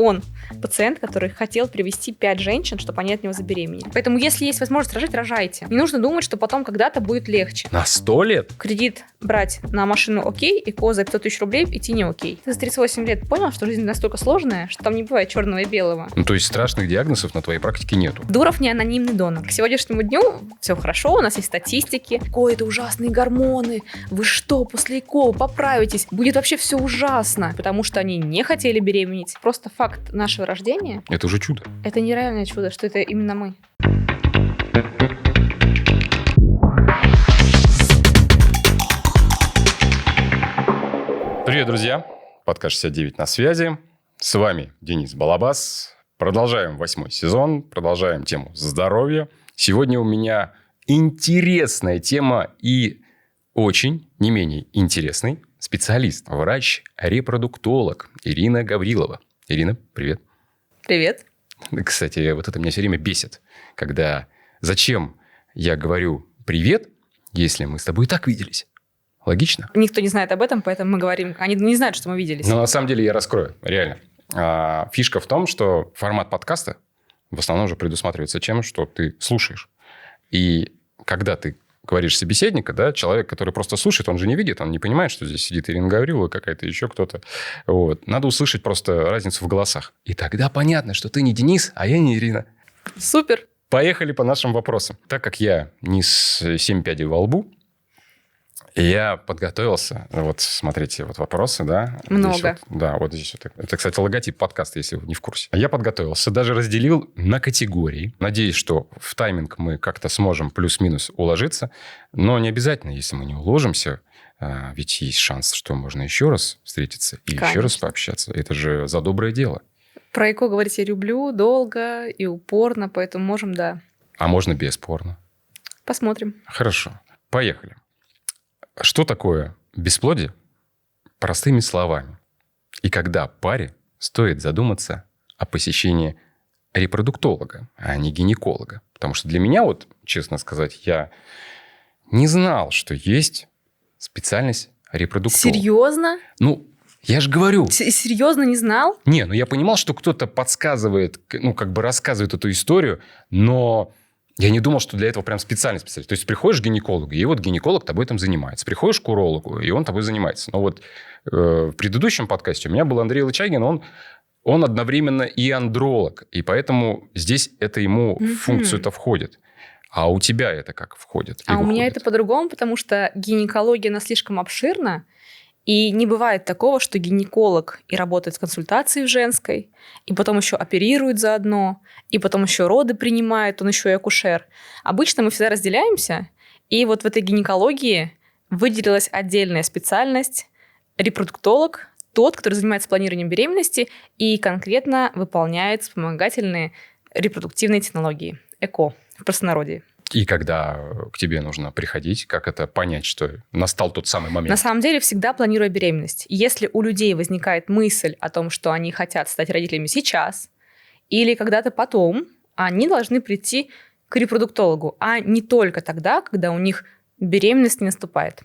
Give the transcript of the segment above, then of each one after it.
он пациент, который хотел привести 5 женщин, чтобы они от него забеременели. Поэтому, если есть возможность рожать, рожайте. Не нужно думать, что потом когда-то будет легче. На 100 лет? Кредит брать на машину окей, ЭКО за 500 тысяч рублей идти не окей. Ты за 38 лет понял, что жизнь настолько сложная, что там не бывает черного и белого. Ну, то есть страшных диагнозов на твоей практике нету? Дуров не анонимный донор. К сегодняшнему дню все хорошо, у нас есть статистики. Ой, это ужасные гормоны. Вы что, после ЭКО поправитесь? Будет вообще все ужасно. Потому что они не хотели беременеть. Просто факт нашего рождения. Это уже чудо. Это нереальное чудо, что это именно мы. Привет, друзья! Подкаст 69 на связи. С вами Денис Балабас. Продолжаем 8-й сезон, продолжаем тему здоровья. Сегодня у меня интересная тема и очень, не менее интересный специалист, врач-репродуктолог Ирина Гаврилова. Ирина, привет. Привет. Кстати, вот это меня все время бесит, когда зачем я говорю «привет», если мы с тобой и так виделись. Логично? Никто не знает об этом, поэтому мы говорим. Они не знают, что мы виделись. Но на самом деле я раскрою, реально. Фишка в том, что формат подкаста в основном уже предусматривается тем, что ты слушаешь. И когда ты говоришь собеседника, да, человек, который просто слушает, он же не видит, он не понимает, что здесь сидит Ирина Гаврилова, какая-то еще кто-то. Вот. Надо услышать просто разницу в голосах. И тогда понятно, что ты не Денис, а я не Ирина. Супер. Поехали по нашим вопросам. Так как я не с 7 пядей во лбу, я подготовился. Вот, смотрите, вот вопросы, да. Много. Вот, да, вот здесь вот. Это, кстати, логотип подкаста, если вы не в курсе. Я подготовился, даже разделил на категории. Надеюсь, что в тайминг мы как-то сможем плюс-минус уложиться. Но не обязательно, если мы не уложимся. Ведь есть шанс, что можно еще раз встретиться и еще раз пообщаться. Это же за доброе дело. Про ЭКО говорить я люблю долго и упорно, поэтому можем, да. А можно бесспорно. Посмотрим. Хорошо. Поехали. Что такое бесплодие? Простыми словами. И когда паре стоит задуматься о посещении репродуктолога, а не гинеколога. Потому что для меня, вот, честно сказать, я не знал, что есть специальность репродуктолога. Серьезно? Ну, я же говорю. Серьезно не знал? Не, ну я понимал, что кто-то подсказывает, ну, как бы рассказывает эту историю, но я не думал, что для этого прям специальный специалист. То есть, приходишь к гинекологу, и вот гинеколог тобой там занимается. Приходишь к урологу, и он тобой занимается. Но вот в предыдущем подкасте у меня был Андрей Лычагин, он одновременно и андролог. И поэтому здесь это ему в функцию-то входит. А у тебя это как входит? У меня это по-другому, потому что гинекология, она слишком обширна. И не бывает такого, что гинеколог и работает с консультацией в женской, и потом еще оперирует заодно, и потом еще роды принимает, он еще и акушер. Обычно мы всегда разделяемся, и вот в этой гинекологии выделилась отдельная специальность репродуктолог, тот, который занимается планированием беременности и конкретно выполняет вспомогательные репродуктивные технологии, ЭКО в простонародье. И когда к тебе нужно приходить, как это понять, что настал тот самый момент? На самом деле, всегда планируя беременность. Если у людей возникает мысль о том, что они хотят стать родителями сейчас или когда-то потом, они должны прийти к репродуктологу, а не только тогда, когда у них беременность не наступает.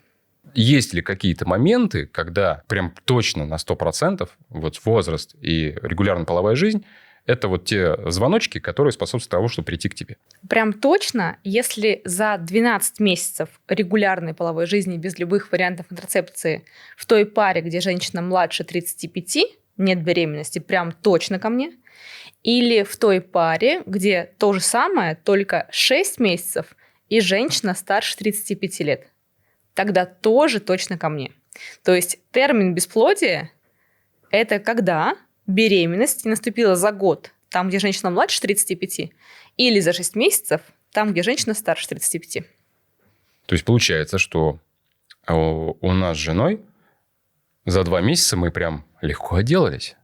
Есть ли какие-то моменты, когда прям точно на 100% вот возраст и регулярная половая жизнь – это вот те звоночки, которые способствуют тому, чтобы прийти к тебе? Прям точно, если за 12 месяцев регулярной половой жизни без любых вариантов контрацепции в той паре, где женщина младше 35, нет беременности, прям точно ко мне. Или в той паре, где то же самое, только 6 месяцев, и женщина старше 35 лет. Тогда тоже точно ко мне. То есть термин бесплодия – это когда беременность наступила за год, там, где женщина младше 35, или за 6 месяцев, там, где женщина старше 35. То есть получается, что у нас с женой за 2 месяца мы прям легко отделались.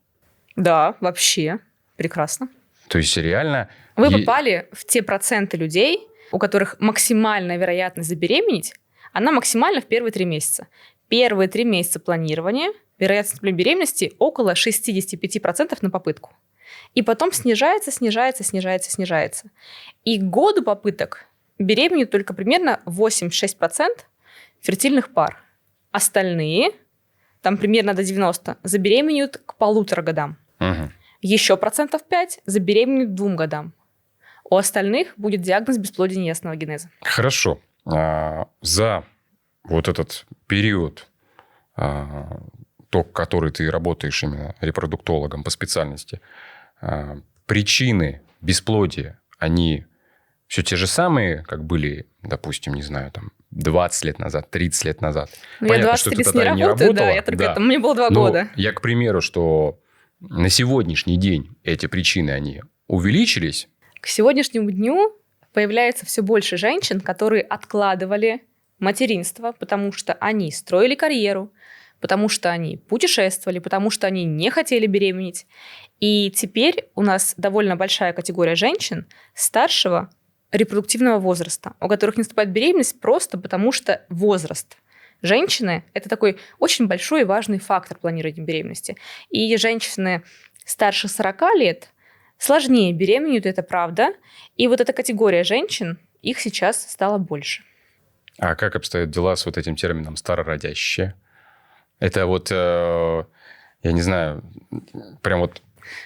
Да, вообще. Прекрасно. То есть реально... Вы попали в те проценты людей, у которых максимальная вероятность забеременеть, она максимальна в первые 3 месяца. Первые 3 месяца планирования вероятность беременности около 65% на попытку. И потом снижается. И к году попыток беременеют только примерно 86% фертильных пар. Остальные, там примерно до 90%, забеременеют к 1,5 годам. Угу. Еще 5% забеременеют к 2 годам. У остальных будет диагноз бесплодия неясного генеза. Хорошо. За вот этот период, который ты работаешь именно репродуктологом по специальности, причины бесплодия, они все те же самые, как были, допустим, не знаю, там 20 лет назад, 30 лет назад? Понятно, я 20 лет не работаю, да, я только мне было 2 года. Я, к примеру, что на сегодняшний день эти причины, они увеличились. К сегодняшнему дню появляется все больше женщин, которые откладывали материнство, потому что они строили карьеру, потому что они путешествовали, потому что они не хотели беременеть. И теперь у нас довольно большая категория женщин старшего репродуктивного возраста, у которых не наступает беременность просто потому что возраст. Женщины – это такой очень большой и важный фактор планирования беременности. И женщины старше 40 лет сложнее беременеют, это правда. И вот эта категория женщин, их сейчас стало больше. А как обстоят дела с вот этим термином «старородящие»? Это вот, я не знаю, прям вот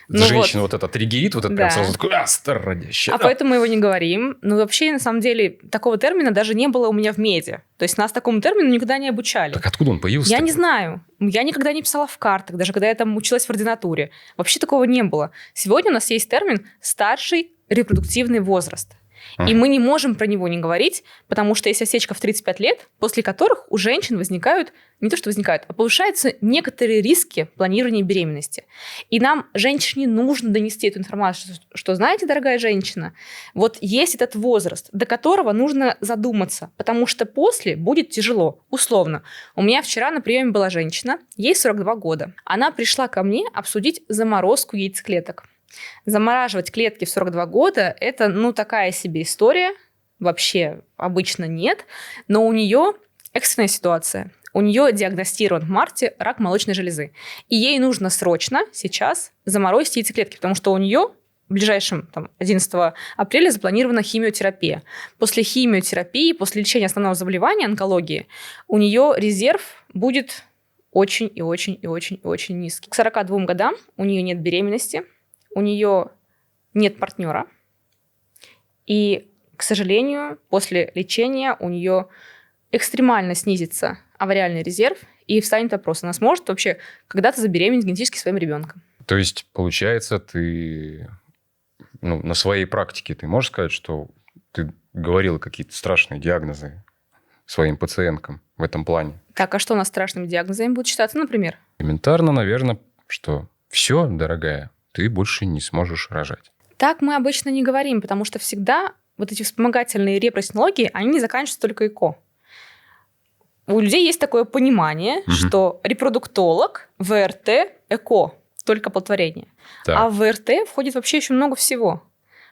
женщина вот это триггерит, вот это прям сразу такой, старородящая. А поэтому мы его не говорим. Ну, вообще, на самом деле, такого термина даже не было у меня в меди. То есть нас такому термину никогда не обучали. Так откуда он появился? Я не знаю. Я никогда не писала в картах, даже когда я там училась в ординатуре. Вообще такого не было. Сегодня у нас есть термин «старший репродуктивный возраст». И мы не можем про него не говорить, потому что есть осечка в 35 лет, после которых у женщин возникают, не то что возникают, а повышаются некоторые риски планирования беременности. И нам, женщине, нужно донести эту информацию, что, знаете, дорогая женщина, вот есть этот возраст, до которого нужно задуматься, потому что после будет тяжело. Условно. У меня вчера на приеме была женщина, ей 42 года. Она пришла ко мне обсудить заморозку яйцеклеток. Замораживать клетки в 42 года – это, такая себе история. Вообще обычно нет. Но у нее экстренная ситуация. У нее диагностирован в марте рак молочной железы. И ей нужно срочно сейчас заморозить яйцеклетки, потому что у нее в ближайшем 11 апреля запланирована химиотерапия. После химиотерапии, после лечения основного заболевания, онкологии, у нее резерв будет очень и очень и очень и очень низкий. К 42 годам у нее нет беременности, у нее нет партнера, и, к сожалению, после лечения у нее экстремально снизится авариальный резерв, и встанет вопрос, она сможет вообще когда-то забеременеть генетически своим ребенком. То есть, получается, ты на своей практике ты можешь сказать, что ты говорила какие-то страшные диагнозы своим пациенткам в этом плане? Так, а что у нас страшными диагнозами будет считаться, например? Элементарно, наверное, что все, дорогая, ты больше не сможешь рожать. Так мы обычно не говорим, потому что всегда вот эти вспомогательные репротехнологии, они не заканчиваются только ЭКО. У людей есть такое понимание, что репродуктолог, ВРТ, ЭКО, только оплодотворение. Так. А в ВРТ входит вообще еще много всего.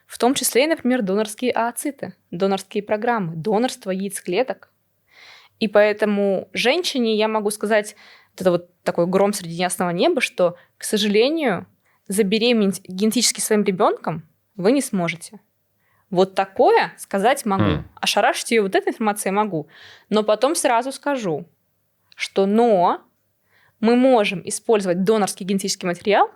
В том числе, например, донорские ооциты, донорские программы, донорство яйцеклеток. И поэтому женщине я могу сказать, это вот такой гром среди ясного неба, что, к сожалению, забеременеть генетически своим ребенком вы не сможете. Вот такое сказать могу. Ошарашить ее вот этой информацией могу. Но потом сразу скажу, что мы можем использовать донорский генетический материал,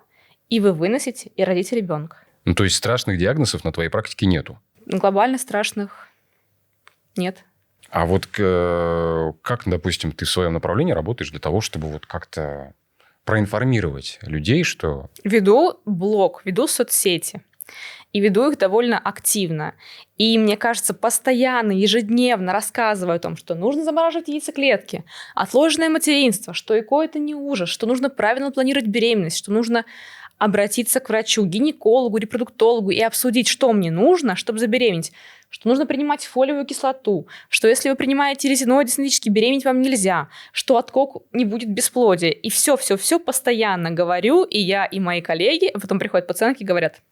и вы выносите и родите ребенка. То есть страшных диагнозов на твоей практике нету? Глобально страшных нет. А вот как, допустим, ты в своем направлении работаешь для того, чтобы вот как-то проинформировать людей, что... Веду блог, веду соцсети. И веду их довольно активно. И, мне кажется, постоянно, ежедневно рассказываю о том, что нужно замораживать яйцеклетки, отложенное материнство, что ЭКО – это не ужас, что нужно правильно планировать беременность, что нужно обратиться к врачу, гинекологу, репродуктологу и обсудить, что мне нужно, чтобы забеременеть, что нужно принимать фолиевую кислоту, что если вы принимаете резиноиды синтетически, беременеть вам нельзя, что от КОК не будет бесплодия. И все постоянно говорю, и я, и мои коллеги, потом приходят пациентки и говорят: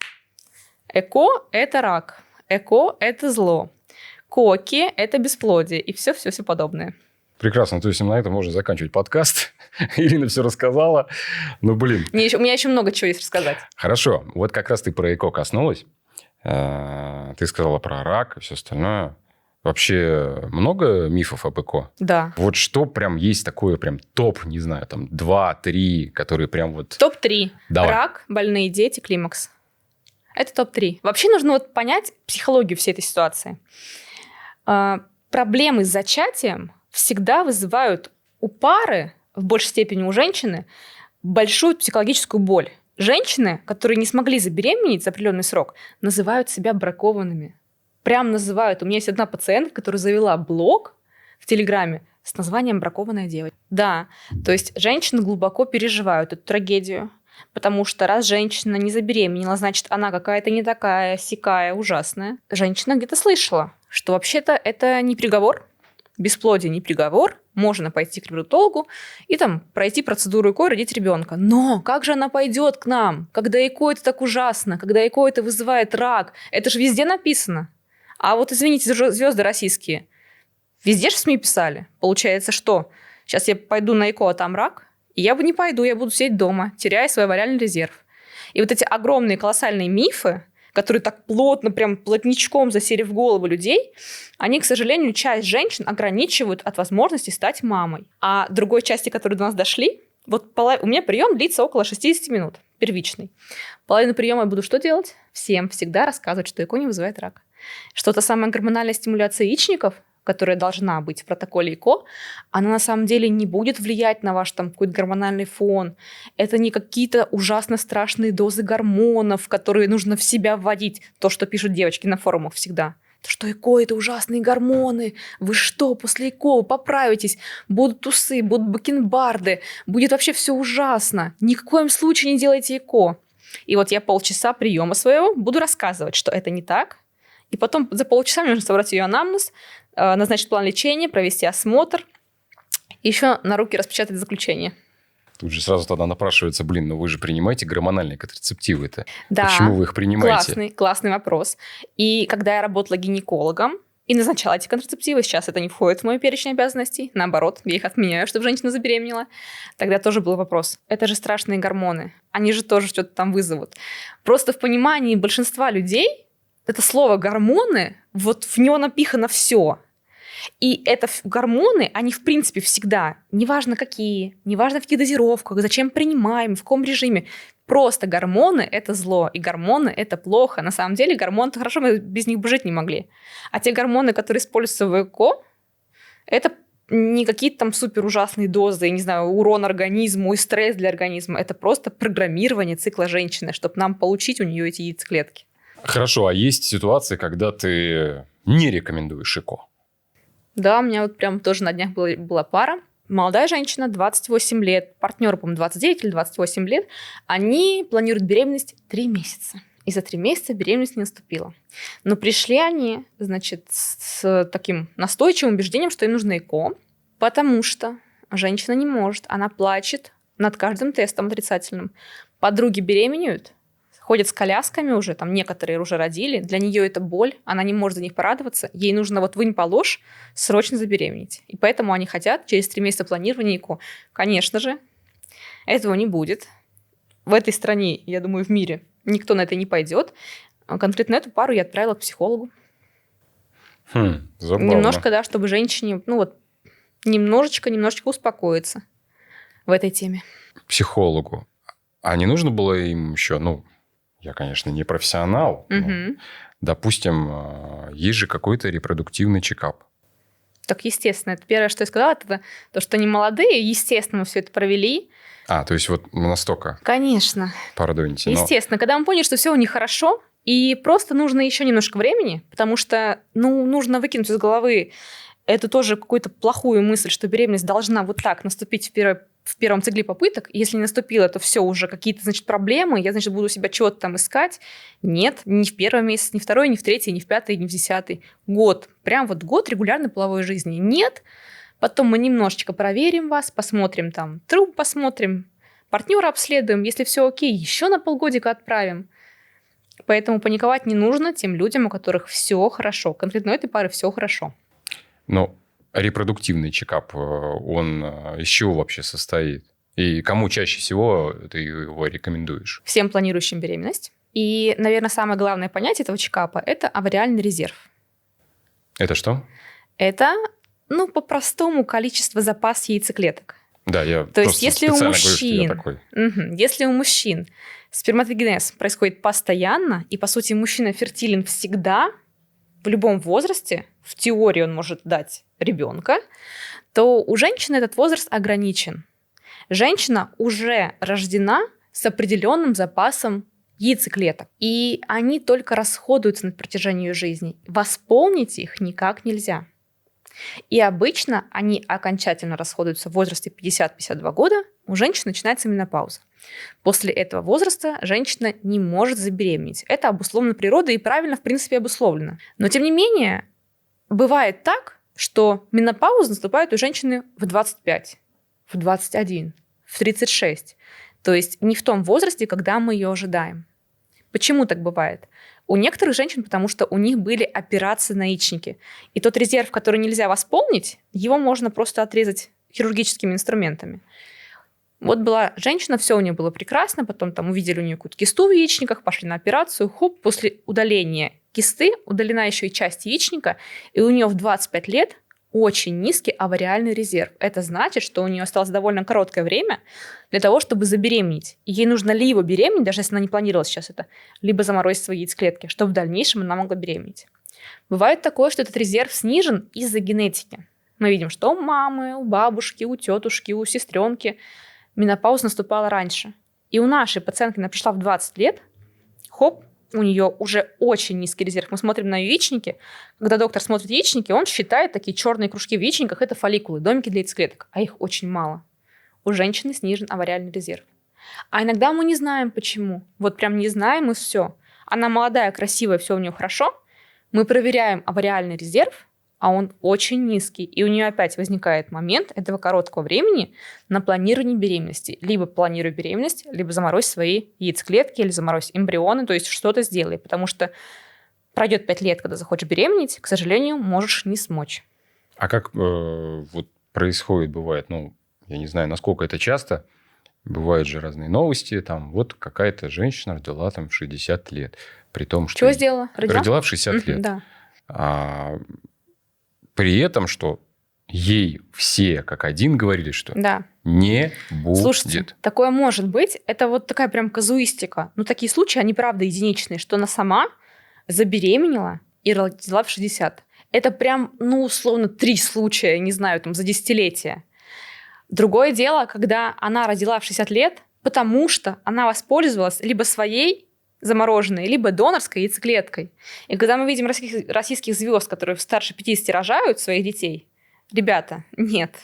ЭКО – это рак, ЭКО – это зло, КОКи – это бесплодие, и все подобное. Прекрасно, то есть на этом можно заканчивать подкаст. Ирина все рассказала. У меня еще много чего есть рассказать. Хорошо, вот как раз ты про ЭКО коснулась. Ты сказала про рак и все остальное. Вообще много мифов об ЭКО? Да. Вот что прям есть такое прям топ, не знаю, там 2-3, которые прям вот... Топ-3. Давай. Рак, больные дети, климакс. Это топ-3. Вообще нужно вот понять психологию всей этой ситуации. Проблемы с зачатием всегда вызывают у пары, в большей степени у женщины, большую психологическую боль. Женщины, которые не смогли забеременеть за определенный срок, называют себя бракованными. Прям называют. У меня есть одна пациентка, которая завела блог в Телеграме с названием «Бракованная девочка». Да, то есть женщины глубоко переживают эту трагедию, потому что раз женщина не забеременела, значит, она какая-то не такая, сякая, ужасная. Женщина где-то слышала, что вообще-то это не приговор, бесплодие не приговор, можно пойти к репродуктологу и там пройти процедуру ЭКО и родить ребенка. Но как же она пойдет к нам, когда ЭКО это так ужасно, когда ЭКО это вызывает рак? Это же везде написано. А вот, извините, звезды российские, везде же в СМИ писали. Получается, что сейчас я пойду на ЭКО, а там рак, и я бы не пойду, я буду сидеть дома, теряя свой овариальный резерв. И вот эти огромные колоссальные мифы, которые так плотно, прям плотничком засели в голову людей, они, к сожалению, часть женщин ограничивают от возможности стать мамой. А другой части, которые до нас дошли, вот у меня прием длится около 60 минут, первичный. Половину приема я буду что делать? Всем всегда рассказывать, что ЭКО не вызывает рак. Что та самая гормональная стимуляция яичников, которая должна быть в протоколе ЭКО, она на самом деле не будет влиять на ваш там какой-то гормональный фон. Это не какие-то ужасно страшные дозы гормонов, которые нужно в себя вводить. То, что пишут девочки на форумах всегда. Что ЭКО – это ужасные гормоны. Вы что, после ЭКО вы поправитесь? Будут усы, будут бакенбарды. Будет вообще все ужасно. Ни в коем случае не делайте ЭКО. И вот я полчаса приема своего буду рассказывать, что это не так. И потом за полчаса мне нужно собрать ее анамнез, назначить план лечения, провести осмотр, и еще на руки распечатать заключение. Тут же сразу тогда напрашивается, ну вы же принимаете гормональные контрацептивы-то. Да, почему вы их принимаете? Классный вопрос. И когда я работала гинекологом и назначала эти контрацептивы, сейчас это не входит в мой перечень обязанностей, наоборот, я их отменяю, чтобы женщина забеременела, тогда тоже был вопрос. Это же страшные гормоны, они же тоже что-то там вызовут. Просто в понимании большинства людей это слово «гормоны», вот в него напихано все. И это гормоны, они в принципе всегда, неважно какие, неважно в каких дозировках, зачем принимаем, в каком режиме, просто гормоны – это зло, и гормоны – это плохо. На самом деле гормоны-то хорошо, мы без них бы жить не могли. А те гормоны, которые используются в ЭКО, это не какие-то там супер ужасные дозы, не знаю, урон организму и стресс для организма. Это просто программирование цикла женщины, чтобы нам получить у нее эти яйцеклетки. Хорошо, а есть ситуации, когда ты не рекомендуешь ЭКО? Да, у меня вот прям тоже на днях была пара. Молодая женщина, 28 лет, партнеру, по-моему, 29 или 28 лет. Они планируют беременность 3 месяца. И за 3 месяца беременность не наступила. Но пришли они, значит, с таким настойчивым убеждением, что им нужно ЭКО, потому что женщина не может. Она плачет над каждым тестом отрицательным. Подруги беременеют, ходят с колясками уже, там некоторые уже родили, для нее это боль, она не может за них порадоваться, ей нужно вот вынь-положь, срочно забеременеть. И поэтому они хотят через 3 месяца планирования ЭКО. Конечно же, этого не будет. В этой стране, я думаю, в мире никто на это не пойдет. Конкретно эту пару я отправила к психологу. Забавно. Немножко, да, чтобы женщине, немножечко успокоиться в этой теме. Психологу. А не нужно было им еще, я, конечно, не профессионал, но, допустим, есть же какой-то репродуктивный чекап. Так, естественно. Это первое, что я сказала, это то, что они молодые, естественно, мы все это провели. То есть вот настолько. Конечно. Пардоните. Естественно. Когда мы поняли, что все у них хорошо, и просто нужно еще немножко времени, потому что, нужно выкинуть из головы эту тоже какую-то плохую мысль, что беременность должна вот так наступить в первом цикле попыток. Если не наступило, то все уже какие-то, проблемы. Я, буду себя чего-то там искать. Нет, ни в первый месяц, ни второй, ни в третий, ни в пятый, ни в 10. Год. Прям вот год регулярной половой жизни. Нет. Потом мы немножечко проверим вас, посмотрим там труп, посмотрим, партнера обследуем. Если все окей, еще на полгодика отправим. Поэтому паниковать не нужно тем людям, у которых все хорошо. Конкретно у этой пары все хорошо. Но репродуктивный чекап, он из чего вообще состоит? И кому чаще всего ты его рекомендуешь? Всем планирующим беременность. И, наверное, самое главное понятие этого чекапа – это овариальный резерв. Это что? Это, по-простому, количество запас яйцеклеток. Да, я То есть, просто если у специально говорю, что я мужчин, такой. если у мужчин сперматогенез происходит постоянно, и, по сути, мужчина фертилен всегда, в любом возрасте, в теории он может дать ребенка, то у женщины этот возраст ограничен. Женщина уже рождена с определенным запасом яйцеклеток, и они только расходуются на протяжении ее жизни. Восполнить их никак нельзя. И обычно они окончательно расходуются в возрасте 50-52 года, у женщины начинается менопауза. После этого возраста женщина не может забеременеть. Это обусловлено природой и правильно, в принципе, обусловлено. Но, тем не менее, бывает так, что менопауза наступает у женщины в 25, в 21, в 36. То есть не в том возрасте, когда мы ее ожидаем. Почему так бывает? У некоторых женщин, потому что у них были операции на яичнике. И тот резерв, который нельзя восполнить, его можно просто отрезать хирургическими инструментами. Вот была женщина, все у нее было прекрасно, потом там увидели у нее какую-то кисту в яичниках, пошли на операцию, хоп, после удаления кисты удалена еще и часть яичника, и у нее в 25 лет очень низкий авариальный резерв. Это значит, что у нее осталось довольно короткое время для того, чтобы забеременеть. И ей нужно либо беременеть, даже если она не планировала сейчас это, либо заморозить свои яйцеклетки, чтобы в дальнейшем она могла беременеть. Бывает такое, что этот резерв снижен из-за генетики. Мы видим, что у мамы, у бабушки, у тетушки, у сестренки менопауза наступала раньше. И у нашей пациентки, она пришла в 20 лет, хоп, у нее уже очень низкий резерв. Мы смотрим на ее яичники. Когда доктор смотрит яичники, он считает такие черные кружки в яичниках, это фолликулы, домики для яйцеклеток, а их очень мало. У женщины снижен авариальный резерв. А иногда мы не знаем, почему. Вот прям не знаем, и все. Она молодая, красивая, все у нее хорошо. Мы проверяем авариальный резерв, а он очень низкий. И у нее опять возникает момент этого короткого времени на планирование беременности. Либо планируй беременность, либо заморозь свои яйцеклетки, или заморозь эмбрионы, то есть что-то сделай. Потому что пройдет 5 лет, когда захочешь беременеть, к сожалению, можешь не смочь. А как вот происходит, бывает, я не знаю, насколько это часто, бывают же разные новости, там, вот какая-то женщина родила там в 60 лет, при том, что... Чего сделала? Родила в 60 лет. Да. При этом, что ей все как один говорили, что Да. не будет. Слушайте, такое может быть. Это вот такая прям казуистика. Такие случаи, они правда единичные, что она сама забеременела и родила в 60. Это прям, условно, 3 случая, не знаю, там, за десятилетия. Другое дело, когда она родила в 60 лет, потому что она воспользовалась либо своей замороженной, либо донорской яйцеклеткой. И когда мы видим российских звезд, которые старше 50 рожают своих детей, ребята, нет,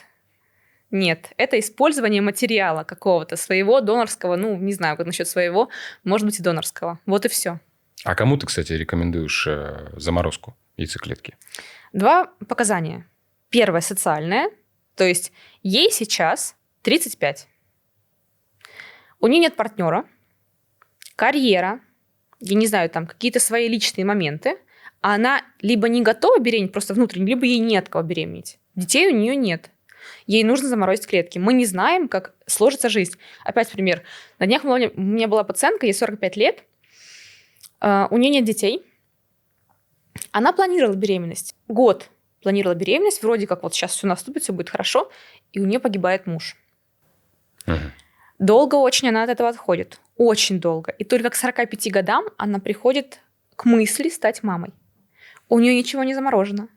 это использование материала какого-то своего донорского, не знаю, как насчет своего, может быть и донорского. Вот и все. А кому ты, кстати, рекомендуешь заморозку яйцеклетки? 2 показания. Первое – социальное, то есть ей сейчас 35. У нее нет партнера, карьера, я не знаю, там какие-то свои личные моменты, а она либо не готова беременеть просто внутренне, либо ей не от кого беременеть. Детей у нее нет. Ей нужно заморозить клетки. Мы не знаем, как сложится жизнь. Опять пример. На днях у меня была пациентка, ей 45 лет, у нее нет детей. Она планировала беременность. Год планировала беременность, вроде как вот сейчас все наступит, все будет хорошо, и у нее погибает муж. Угу. Долго очень она от этого отходит. Очень долго. И только к 45 годам она приходит к мысли стать мамой. У нее ничего не заморожено.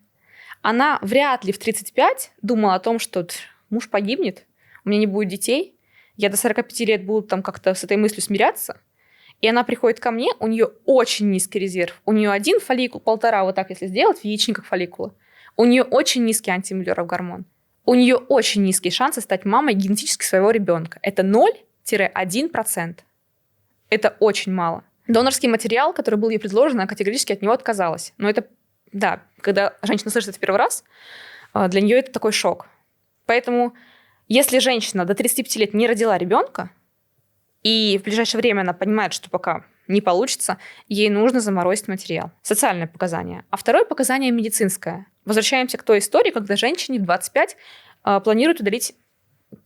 Она вряд ли в 35 думала о том, что муж погибнет, у меня не будет детей, я до 45 лет буду там как-то с этой мыслью смиряться. И она приходит ко мне, у нее очень низкий резерв. У нее 1 фолликул, 1,5, вот так если сделать, в яичниках фолликула. У нее очень низкий антимюллеров гормон. У нее очень низкие шансы стать мамой генетически своего ребенка. Это 0-1%. Это очень мало. Донорский материал, который был ей предложен, она категорически от него отказалась. Но это, да, когда женщина слышит это в первый раз, для нее это такой шок. Поэтому, если женщина до 35 лет не родила ребенка, и в ближайшее время она понимает, что пока не получится, ей нужно заморозить материал. Социальное показание. А второе показание медицинское. Возвращаемся к той истории, когда женщине в 25 планируют удалить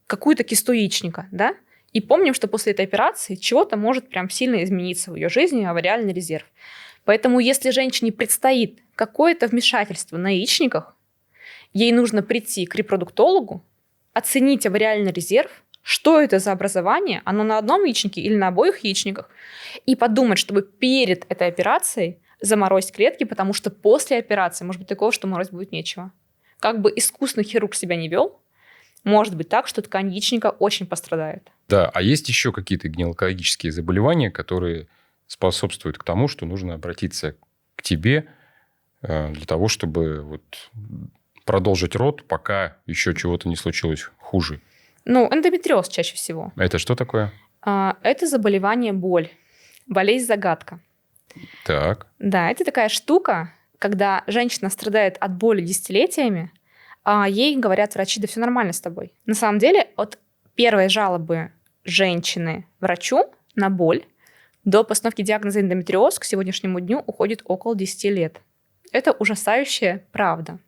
какую-то кисту яичника, да? И помним, что после этой операции чего-то может прям сильно измениться в ее жизни, авариальный резерв. Поэтому если женщине предстоит какое-то вмешательство на яичниках, ей нужно прийти к репродуктологу, оценить авариальный резерв, что это за образование, оно на одном яичнике или на обоих яичниках, и подумать, чтобы перед этой операцией заморозить клетки, потому что после операции может быть такого, что морозить будет нечего. Как бы искусный хирург себя не вел, может быть так, что ткань яичника очень пострадает. Да, а есть еще какие-то гинекологические заболевания, которые способствуют к тому, что нужно обратиться к тебе для того, чтобы вот продолжить род, пока еще чего-то не случилось хуже? Эндометриоз чаще всего. Это что такое? Это заболевание боль. Болезнь-загадка. Так. Да, это такая штука, когда женщина страдает от боли десятилетиями, а ей говорят врачи, да все нормально с тобой. На самом деле, от первой жалобы женщины врачу на боль до постановки диагноза эндометриоз к сегодняшнему дню уходит около 10 лет. Это ужасающая правда.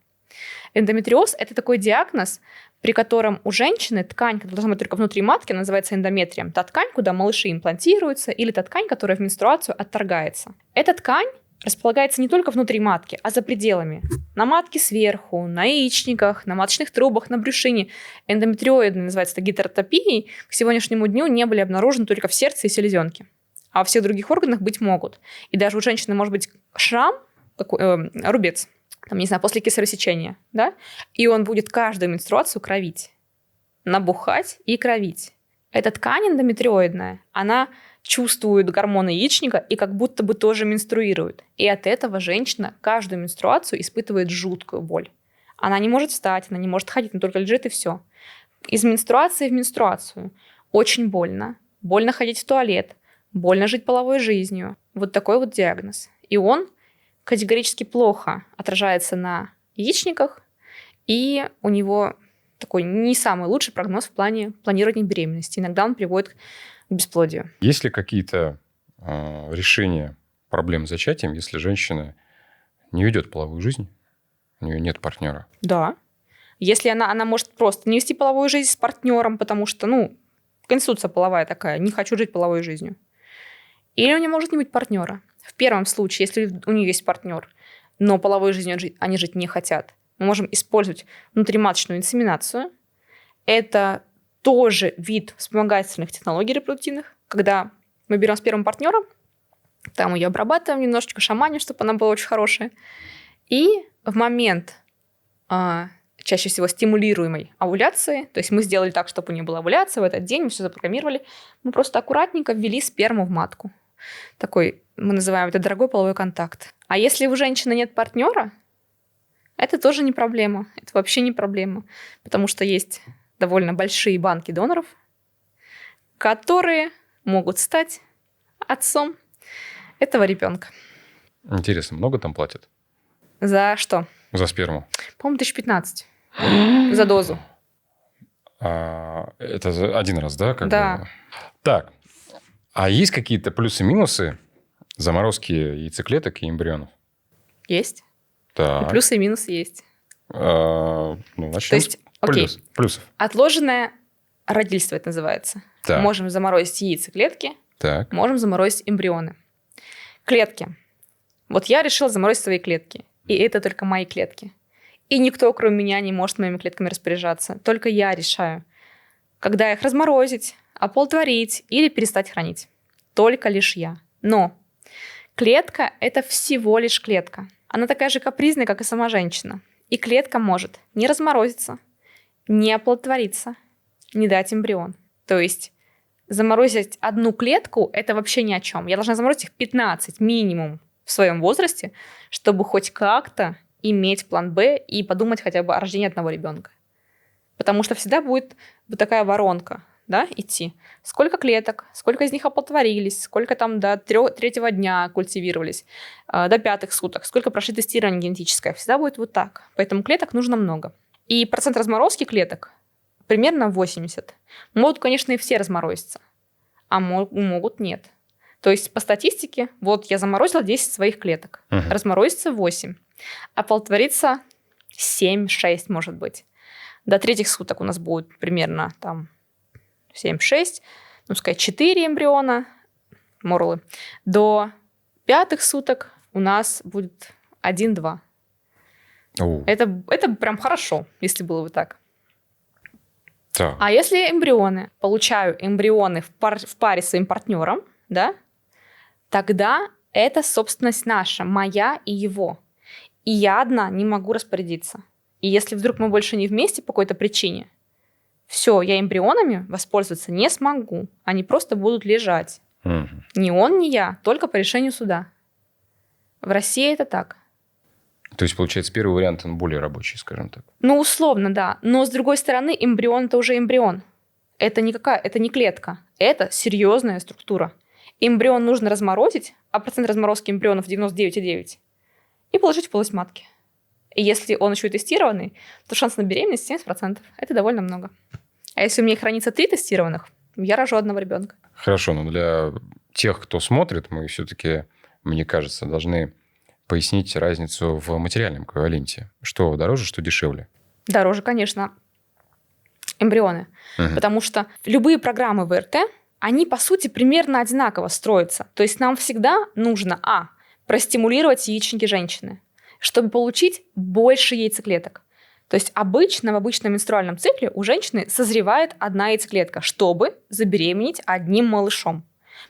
Эндометриоз – это такой диагноз, при котором у женщины ткань, которая должна быть только внутри матки, называется эндометрием. Та ткань, куда малыши имплантируются, или та ткань, которая в менструацию отторгается. Эта ткань располагается не только внутри матки, а за пределами. На матке сверху, на яичниках, на маточных трубах, на брюшине. Эндометриоидной, называется это гетеротопией, к сегодняшнему дню не были обнаружены только в сердце и селезенке. А во всех других органах быть могут. И даже у женщины может быть шрам, рубец, там, не знаю, после кесарево сечения, да, и он будет каждую менструацию кровить, набухать и кровить. Эта ткань эндометриоидная, она чувствует гормоны яичника и как будто бы тоже менструирует. И от этого женщина каждую менструацию испытывает жуткую боль. Она не может встать, она не может ходить, она только лежит и все. Из менструации в менструацию. Очень больно. Больно ходить в туалет, больно жить половой жизнью. Вот такой вот диагноз. И он категорически плохо отражается на яичниках, и у него такой не самый лучший прогноз в плане планирования беременности. Иногда он приводит к бесплодию. Есть ли какие-то решения проблем с зачатием, если женщина не ведет половую жизнь, у нее нет партнера? Да. Если она может просто не вести половую жизнь с партнером, потому что, конституция половая такая, не хочу жить половой жизнью. Или у нее может не быть партнера. В первом случае, если у нее есть партнер, но половой жизнью они жить не хотят, мы можем использовать внутриматочную инсеминацию. Это тоже вид вспомогательных технологий репродуктивных, когда мы берем с первым партнером, там ее обрабатываем немножечко, шаманим, чтобы она была очень хорошая. И в момент чаще всего стимулируемой овуляции, то есть мы сделали так, чтобы у нее была овуляция в этот день, мы все запрограммировали, мы просто аккуратненько ввели сперму в матку. Такой, мы называем это дорогой половой контакт. А если у женщины нет партнера, это тоже не проблема. Это вообще не проблема. Потому что есть довольно большие банки доноров, которые могут стать отцом этого ребенка. Интересно, много там платят? За что? За сперму? По-моему, 1015 за дозу. Это за один раз, да? Да. Так. А есть какие-то плюсы-минусы заморозки яйцеклеток и эмбрионов? Есть. Так. И плюсы и минусы есть. Начнем То есть, с плюсов. Отложенное родительство это называется. Так. Можем заморозить яйцеклетки, Так. можем заморозить эмбрионы. Клетки. Вот я решила заморозить свои клетки. И это только мои клетки. И никто, кроме меня, не может моими клетками распоряжаться. Только я решаю, когда их разморозить, оплодотворить или перестать хранить. Только лишь я. Но клетка – это всего лишь клетка. Она такая же капризная, как и сама женщина. И клетка может не разморозиться, не оплодотвориться, не дать эмбрион. То есть заморозить одну клетку – это вообще ни о чем. Я должна заморозить их 15 минимум в своем возрасте, чтобы хоть как-то иметь план Б и подумать хотя бы о рождении одного ребенка. Потому что всегда будет вот такая воронка, да, идти. Сколько клеток, сколько из них оплодотворились, сколько там до третьего дня культивировались, до 5 суток, сколько прошли тестирование генетическое. Всегда будет вот так. Поэтому клеток нужно много. И процент разморозки клеток примерно 80. Могут, конечно, и все разморозиться, а могут нет. То есть по статистике, вот я заморозила 10 своих клеток, разморозится 8, оплодотворится 7-6, может быть. До 3 суток у нас будет примерно там 7-6, сказать, 4 эмбриона, морлы. До 5 суток у нас будет 1-2. О, Это прям хорошо, если было бы так. так. А если эмбрионы, получаю эмбрионы в паре с своим партнером, да, тогда это собственность наша, моя и его. И я одна не могу распорядиться. И если вдруг мы больше не вместе по какой-то причине, все, я эмбрионами воспользоваться не смогу. Они просто будут лежать. Мгм. Ни он, ни я, только по решению суда. В России это так. То есть, получается, первый вариант, он более рабочий, скажем так. Ну, условно, да. Но, с другой стороны, эмбрион – это уже эмбрион. Это не клетка. Это серьезная структура. Эмбрион нужно разморозить, а процент разморозки эмбрионов 99,9, и положить в полость матки. И если он еще и тестированный, то шанс на беременность 70%. Это довольно много. А если у меня хранится 3 тестированных, я рожу одного ребенка. Хорошо, но для тех, кто смотрит, мы все-таки, мне кажется, должны пояснить разницу в материальном эквиваленте. Что дороже, что дешевле. Дороже, конечно, эмбрионы. Мгм. Потому что любые программы ВРТ, они, по сути, примерно одинаково строятся. То есть нам всегда нужно, простимулировать яичники женщины, чтобы получить больше яйцеклеток. То есть обычно в обычном менструальном цикле у женщины созревает одна яйцеклетка, чтобы забеременеть одним малышом.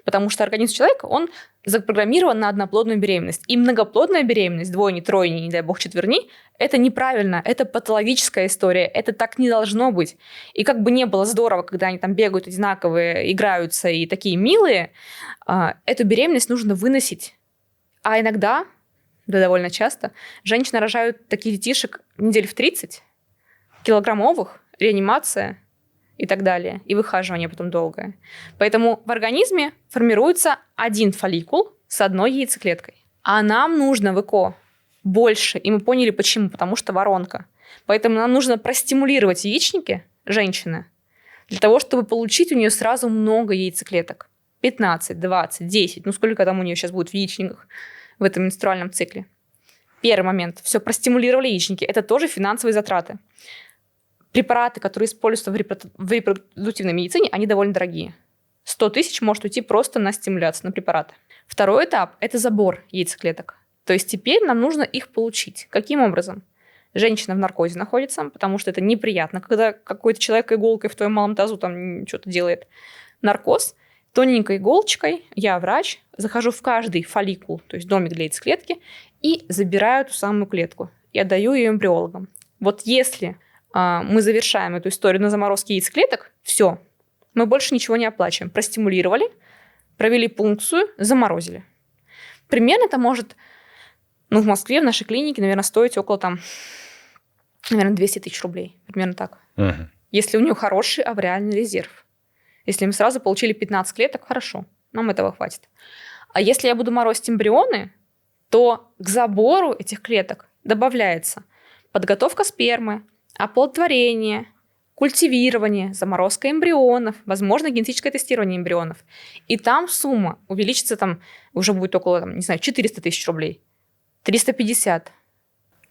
Потому что организм человека, он запрограммирован на одноплодную беременность. И многоплодная беременность, двойни, тройни, не дай бог четверни, это неправильно, это патологическая история, это так не должно быть. И как бы не было здорово, когда они там бегают одинаковые, играются и такие милые, эту беременность нужно выносить. А иногда, да довольно часто, женщины рожают таких детишек недель в 30, килограммовых, реанимация и так далее, и выхаживание потом долгое. Поэтому в организме формируется один фолликул с одной яйцеклеткой. А нам нужно в ЭКО больше, и мы поняли почему, потому что воронка. Поэтому нам нужно простимулировать яичники женщины для того, чтобы получить у нее сразу много яйцеклеток. 15, 20, 10, сколько там у нее сейчас будет в яичниках в этом менструальном цикле. Первый момент. Все, простимулировали яичники. Это тоже финансовые затраты. Препараты, которые используются в репродуктивной медицине, они довольно дорогие. 100 тысяч может уйти просто на стимуляцию, на препараты. Второй этап – это забор яйцеклеток. То есть теперь нам нужно их получить. Каким образом? Женщина в наркозе находится, потому что это неприятно, когда какой-то человек иголкой в твоем малом тазу там что-то делает. Наркоз. Тоненькой иголочкой, я врач, захожу в каждый фолликул, то есть домик для яйцеклетки, и забираю эту самую клетку. И отдаю ее эмбриологам. Вот если мы завершаем эту историю на заморозке яйцеклеток, все, мы больше ничего не оплачиваем. Простимулировали, провели пункцию, заморозили. Примерно это может, в Москве, в нашей клинике, наверное, стоить около 200 тысяч рублей. Примерно так. Мгм. Если у нее хороший авриальный резерв. Если мы сразу получили 15 клеток, хорошо, нам этого хватит. А если я буду морозить эмбрионы, то к забору этих клеток добавляется подготовка спермы, оплодотворение, культивирование, заморозка эмбрионов, возможно, генетическое тестирование эмбрионов. И там сумма увеличится, уже будет около, 400 тысяч рублей, 350,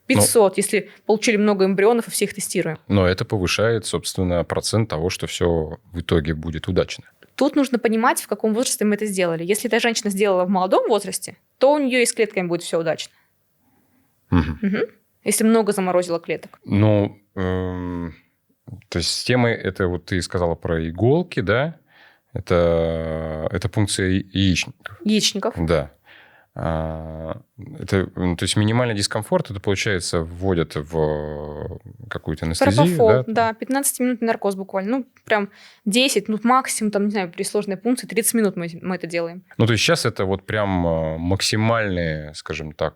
500, если получили много эмбрионов и все их тестируем. Но это повышает, собственно, процент того, что все в итоге будет удачно. Тут нужно понимать, в каком возрасте мы это сделали. Если эта женщина сделала в молодом возрасте, то у нее и с клетками будет все удачно. Мгм. Угу. Если много заморозила клеток. То есть с темой, это вот ты сказала про иголки, да? Это функция яичников. Яичников. Да. То есть минимальный дискомфорт, это, получается, вводят в какую-то анестезию, Пропофол, да? 15-минутный наркоз буквально. Прям 10, максимум, при сложной пункции 30 минут мы это делаем. То есть сейчас это вот прям максимальные, скажем так,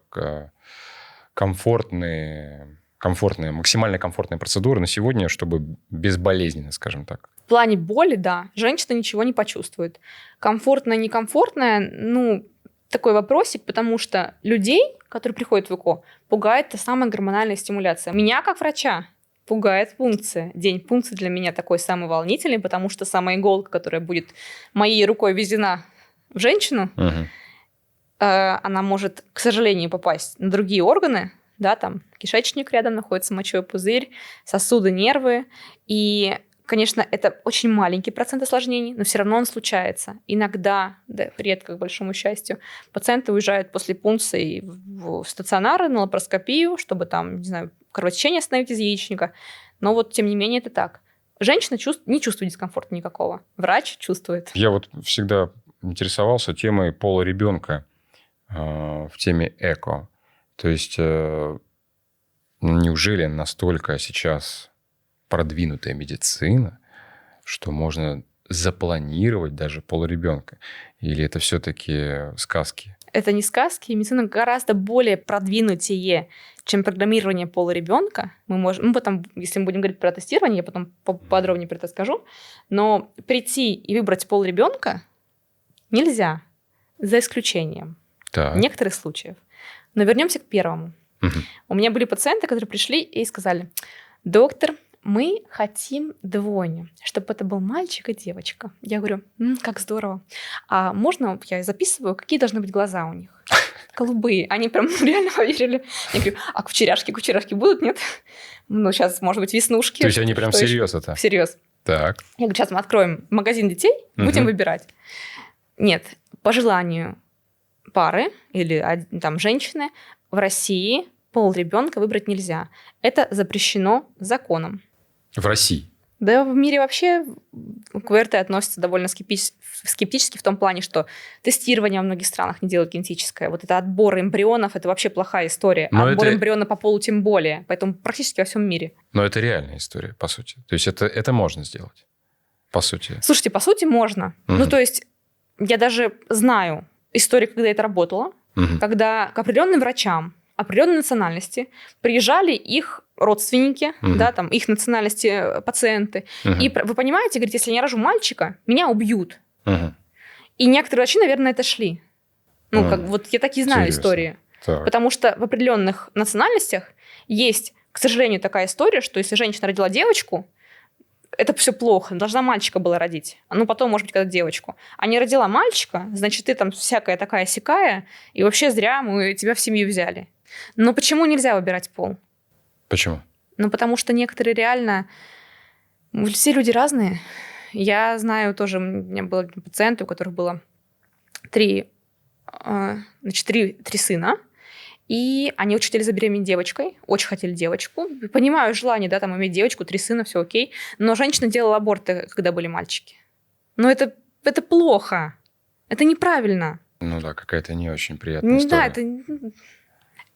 максимально комфортные процедуры на сегодня, чтобы безболезненно, скажем так. В плане боли, да, женщина ничего не почувствует. Комфортное, некомфортное, такой вопросик, потому что людей, которые приходят в ЭКО, пугает та самая гормональная стимуляция. Меня, как врача, пугает пункция. День пункции для меня такой самый волнительный, потому что самая иголка, которая будет моей рукой введена в женщину, она может, к сожалению, попасть на другие органы, да, там кишечник рядом находится, мочевой пузырь, сосуды, нервы. И Конечно, это очень маленький процент осложнений, но все равно он случается. Иногда, да, редко, к большому счастью, пациенты уезжают после пункции в стационары на лапароскопию, чтобы там, не знаю, кровотечение остановить из яичника. Но вот, тем не менее, это так. Женщина не чувствует дискомфорта никакого. Врач чувствует. Я вот всегда интересовался темой пола ребенка в теме эко. То есть неужели настолько сейчас продвинутая медицина, что можно запланировать даже пол ребенка? Или это все-таки сказки? Это не сказки, медицина гораздо более продвинутее, чем программирование пола ребенка. Мы можем, потом, если мы будем говорить про тестирование, я потом подробнее про это скажу. Но прийти и выбрать пол ребенка нельзя, за исключением некоторых случаев. Но вернемся к первому. У меня были пациенты, которые пришли и сказали: доктор, мы хотим двойню, чтобы это был мальчик и девочка. Я говорю: как здорово. А можно я записываю, какие должны быть глаза у них? Голубые. Они прям реально поверили. Я говорю: а кучеряшки будут, нет? Ну, сейчас, может быть, веснушки. То есть они прям всерьез это? Всерьез. Так. Я говорю: сейчас мы откроем магазин детей, будем выбирать. Нет, по желанию пары или там женщины в России пол ребенка выбрать нельзя. Это запрещено законом. В России? Да, в мире вообще к ВРТ относятся довольно скептически в том плане, что тестирование во многих странах не делают генетическое. Вот это отбор эмбрионов – это вообще плохая история. А отбор эмбриона по полу тем более. Поэтому практически во всем мире. Но это реальная история, по сути. То есть это можно сделать, по сути. Слушайте, по сути, можно. Ну, то есть я даже знаю историю, когда это работало, когда к определенным врачам определенной национальности приезжали их родственники, да, там, их национальности пациенты. И вы понимаете, говорит, если я рожу мальчика, меня убьют. И некоторые врачи, наверное, это шли. Ну, как вот я так и знаю истории. Так. Потому что в определенных национальностях есть, к сожалению, такая история, что если женщина родила девочку, это все плохо, должна мальчика была родить. Ну, потом, может быть, когда девочку. А не родила мальчика, значит, ты там всякая такая-сякая, и вообще зря мы тебя в семью взяли. Но почему нельзя выбирать пол? Почему? Ну, потому что некоторые реально... Все люди разные. Я знаю тоже, у меня были пациенты, у которых было три сына, и они очень хотели забеременеть девочкой, очень хотели девочку. Понимаю желание, да, там иметь девочку, 3 сына, все окей. Но женщина делала аборты, когда были мальчики. Но это плохо. Это неправильно. Ну да, какая-то не очень приятная история. Да,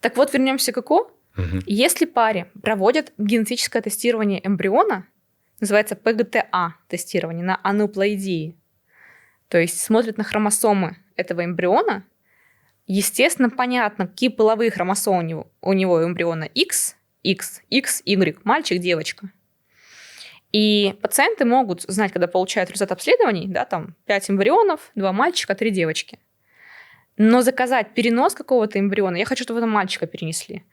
Так вот, вернемся к ЭКО. Если паре проводят генетическое тестирование эмбриона, называется ПГТА-тестирование на ануплоидии, то есть смотрят на хромосомы этого эмбриона, естественно, понятно, какие половые хромосомы у него эмбриона X, Y, мальчик, девочка. И пациенты могут знать, когда получают результат обследований, да, там 5 эмбрионов, 2 мальчика, 3 девочки. Но заказать перенос какого-то эмбриона, я хочу, чтобы это мальчика перенесли.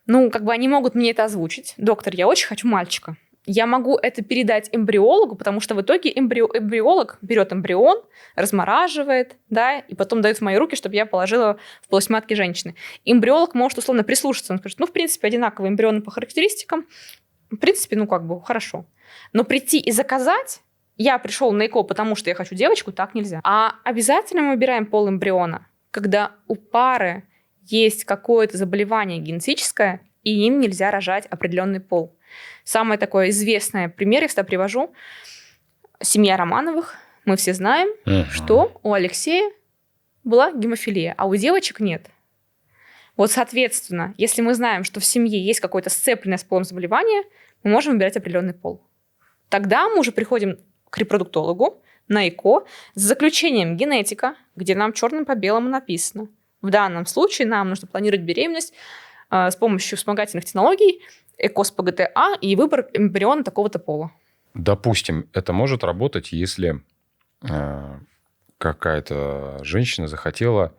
Ну, как бы они могут мне это озвучить. Доктор, я очень хочу мальчика. Я могу это передать эмбриологу, потому что в итоге эмбриолог берет эмбрион, размораживает, да, и потом дает в мои руки, чтобы я положила в полость матки женщины. Эмбриолог может условно прислушаться. Он скажет: ну, в принципе, одинаковые эмбрионы по характеристикам. В принципе, ну, как бы, хорошо. Но прийти и заказать, я пришел на ЭКО, потому что я хочу девочку, так нельзя. А обязательно мы выбираем пол эмбриона, когда у пары есть какое-то заболевание генетическое, и им нельзя рожать определенный пол. Самый такой известный пример я всегда привожу. Семья Романовых. Мы все знаем, что у Алексея была гемофилия, а у девочек нет. Вот, соответственно, если мы знаем, что в семье есть какое-то сцепленное с полом заболевание, мы можем выбирать определенный пол. Тогда мы уже приходим к репродуктологу на ЭКО с заключением генетика, где нам черным по белому написано: в данном случае нам нужно планировать беременность с помощью вспомогательных технологий, ЭКО с ПГТА и выбор эмбриона такого-то пола. Допустим, это может работать, если какая-то женщина захотела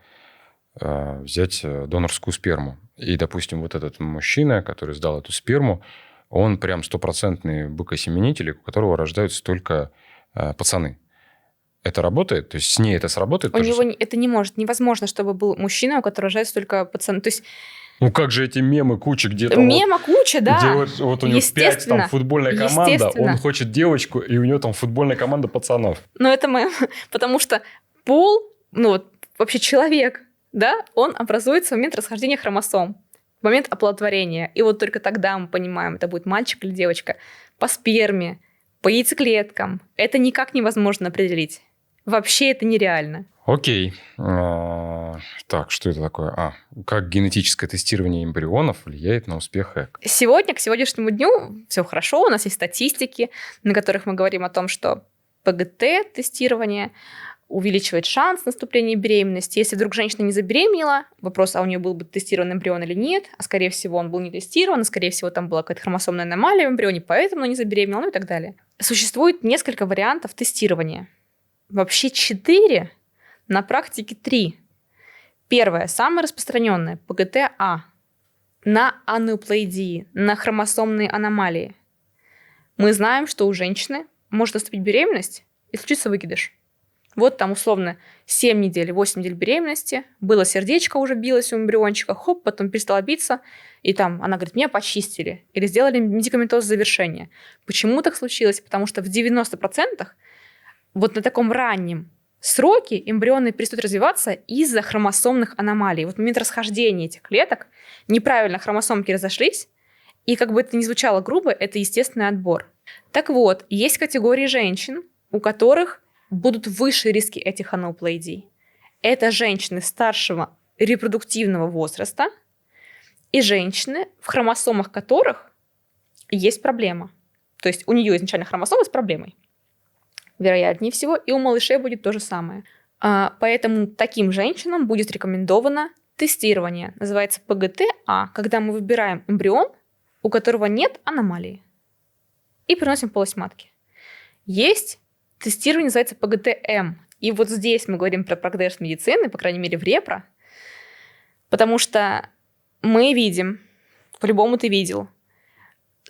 взять донорскую сперму. И, допустим, вот этот мужчина, который сдал эту сперму, он прям стопроцентный быкосеменитель, у которого рождаются только пацаны. Это работает? То есть с ней это сработает? У него это не может. Невозможно, чтобы был мужчина, у которого рождаются только пацаны. То есть Ну как же эти мемы, куча где-то. Мема куча, да. Вот у него 5 там футбольная команда, он хочет девочку, и у него там футбольная команда пацанов. Ну это мем, потому что пол, ну вот вообще человек, да, он образуется в момент расхождения хромосом, в момент оплодотворения. И вот только тогда мы понимаем, это будет мальчик или девочка. По сперме, по яйцеклеткам. Это никак невозможно определить. Вообще это нереально. Окей. Так, что это такое? Как генетическое тестирование эмбрионов влияет на успех ЭК? Сегодня, к сегодняшнему дню, все хорошо. У нас есть статистики, на которых мы говорим о том, что ПГТ-тестирование увеличивает шанс наступления беременности. Если вдруг женщина не забеременела, вопрос, а у нее был бы тестирован эмбрион или нет, а скорее всего он был не тестирован, а скорее всего там была какая-то хромосомная аномалия в эмбрионе, поэтому она не забеременела, ну и так далее. Существует несколько вариантов тестирования. Вообще 4, на практике 3. Первое, самое распространенное, ПГТ-А, на анеуплоидии, на хромосомные аномалии. Мы знаем, что у женщины может наступить беременность и случится выкидыш. Вот там условно 7 недель, 8 недель беременности, было сердечко уже билось у эмбриончика, хоп, потом перестало биться, и там она говорит, меня почистили или сделали медикаментозное завершение. Почему так случилось? Потому что в 90% вот на таком раннем сроке эмбрионы перестают развиваться из-за хромосомных аномалий. Вот в момент расхождения этих клеток неправильно хромосомки разошлись, и как бы это ни звучало грубо, это естественный отбор. Так вот, есть категории женщин, у которых будут выше риски этих анеуплоидий. Это женщины старшего репродуктивного возраста и женщины, в хромосомах которых есть проблема. То есть у нее изначально хромосомы с проблемой. Вероятнее всего, и у малышей будет то же самое. Поэтому таким женщинам будет рекомендовано тестирование. Называется ПГТ-А, когда мы выбираем эмбрион, у которого нет аномалии, и приносим в полость матки. Есть тестирование, называется ПГТ-М. И вот здесь мы говорим про прогресс медицины, по крайней мере в репро, потому что мы видим, по-любому ты видел,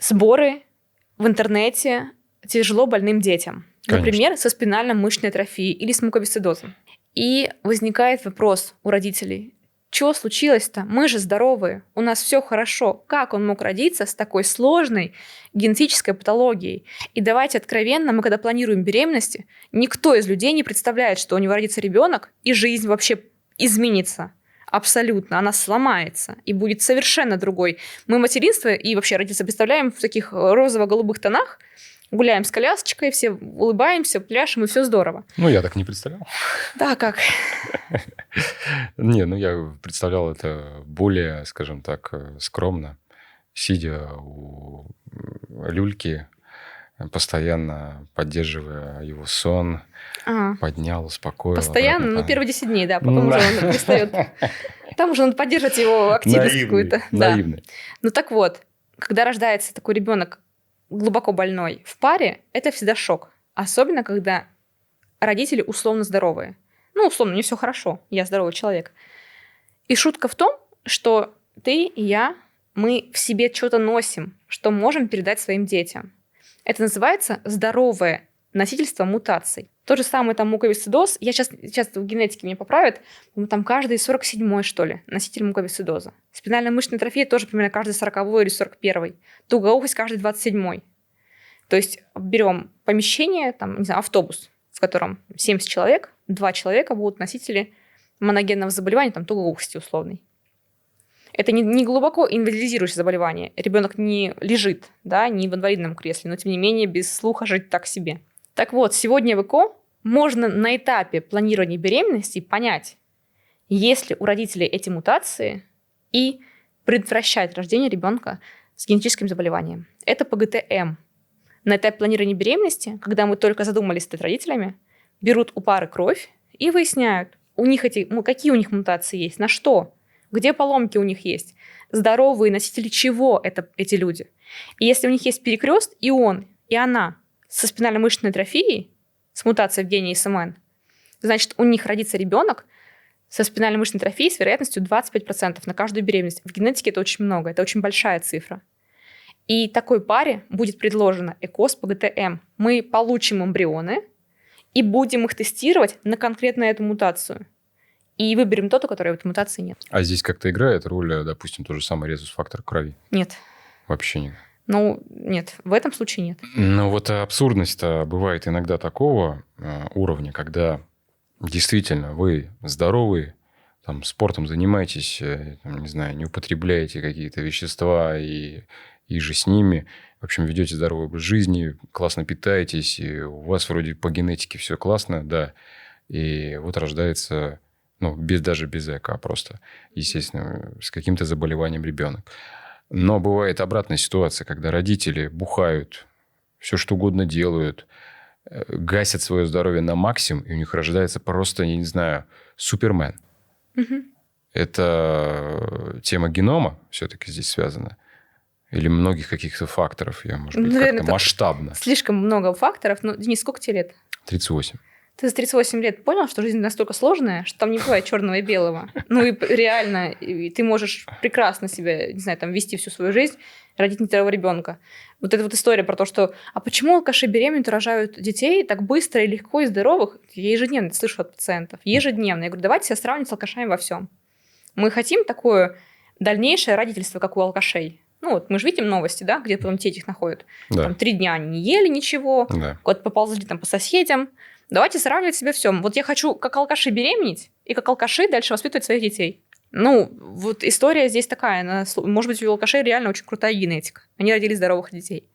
сборы в интернете тяжело больным детям. Конечно. Например, со спинально-мышечной атрофией или с муковисцидозом. И возникает вопрос у родителей, что случилось-то? Мы же здоровые, у нас все хорошо. Как он мог родиться с такой сложной генетической патологией? И давайте откровенно, мы когда планируем беременности, никто из людей не представляет, что у него родится ребенок, и жизнь вообще изменится. Абсолютно. Она сломается и будет совершенно другой. Мы материнство и вообще родиться представляем в таких розово-голубых тонах, гуляем с колясочкой, все улыбаемся, пляшем, и все здорово. Ну, я так не представлял. Да, как? Не, я представлял это более, скажем так, скромно, сидя у люльки, постоянно поддерживая его сон, поднял, успокоил. Постоянно, обратно. Первые 10 дней, да, потом уже он перестает. Там уже надо поддерживать его активность какую-то. Наивный. Да. Ну так вот, когда рождается такой ребенок глубоко больной в паре, это всегда шок. Особенно, когда родители условно здоровые. Ну, условно, мне все хорошо, я здоровый человек. И шутка в том, что ты и я, мы в себе что-то носим, что можем передать своим детям. Это называется здоровое носительство мутаций. То же самое там муковисцидоз. Я сейчас в генетике меня поправят, там каждый 47-й, что ли, носитель муковисцидоза. Спинальная мышечная атрофия тоже примерно каждый 40-й или 41-й. Тугоухость каждый 27-й. То есть берем помещение, там, не знаю, автобус, в котором 70 человек, 2 человека будут носители моногенного заболевания, там, тугоухости условной. Это не глубоко инвалидизирующее заболевание. Ребенок не лежит, да, не в инвалидном кресле, но тем не менее без слуха жить так себе. Так вот, сегодня в ЭКО можно на этапе планирования беременности понять, есть ли у родителей эти мутации, и предотвращать рождение ребенка с генетическим заболеванием. Это ПГТ-М. На этапе планирования беременности, когда мы только задумались стать родителями, берут у пары кровь и выясняют, какие у них мутации есть, на что, где поломки у них есть, здоровые носители чего эти люди. И если у них есть перекрест, и он, и она со спинально-мышечной атрофией, с мутацией в гене СМН, значит, у них родится ребенок со спинально-мышечной атрофией с вероятностью 25% на каждую беременность. В генетике это очень много, это очень большая цифра. И такой паре будет предложено ЭКО с ПГТ-М. Мы получим эмбрионы и будем их тестировать на конкретно эту мутацию. и выберем тот, у которого этой мутации нет. А здесь как-то играет роль, допустим, тот же самый резус-фактор крови? Нет. Вообще нет. Ну, нет, в этом случае нет. Ну, вот абсурдность-то бывает иногда такого уровня, когда действительно вы здоровы, там, спортом занимаетесь, там, не знаю, не употребляете какие-то вещества и же с ними, в общем, ведете здоровый образ жизни, классно питаетесь, и у вас вроде по генетике все классно, да, и вот рождается, ну, даже без ЭКО, а просто, естественно, с каким-то заболеванием ребенок. Но бывает обратная ситуация, когда родители бухают, все что угодно делают, гасят свое здоровье на максимум, и у них рождается просто, я не знаю, супермен. Угу. Это тема генома все-таки здесь связана? Или многих каких-то факторов? Я, может быть, Наверное, как-то масштабно. Слишком много факторов. Но, Денис, сколько тебе лет? 38. Ты за 38 лет понял, что жизнь настолько сложная, что там не бывает черного и белого. Ну и реально, и ты можешь прекрасно себя, не знаю, там вести всю свою жизнь, родить нездорового ребенка. Вот эта вот история про то, что а почему алкаши беременные рожают детей так быстро и легко и здоровых, я ежедневно это слышу от пациентов. Ежедневно. Я говорю, давайте себя сравнивать с алкашами во всем. Мы хотим такое дальнейшее родительство, как у алкашей. Ну вот мы же видим новости, да, где потом детей их находят. Да. Там 3 дня они не ели ничего, Да. куда-то поползли там по соседям. Давайте сравнивать себя всем. Вот я хочу как алкаши беременеть и как алкаши дальше воспитывать своих детей. Ну, вот история здесь такая. Может быть, у алкашей реально очень крутая генетика. Они родили здоровых детей.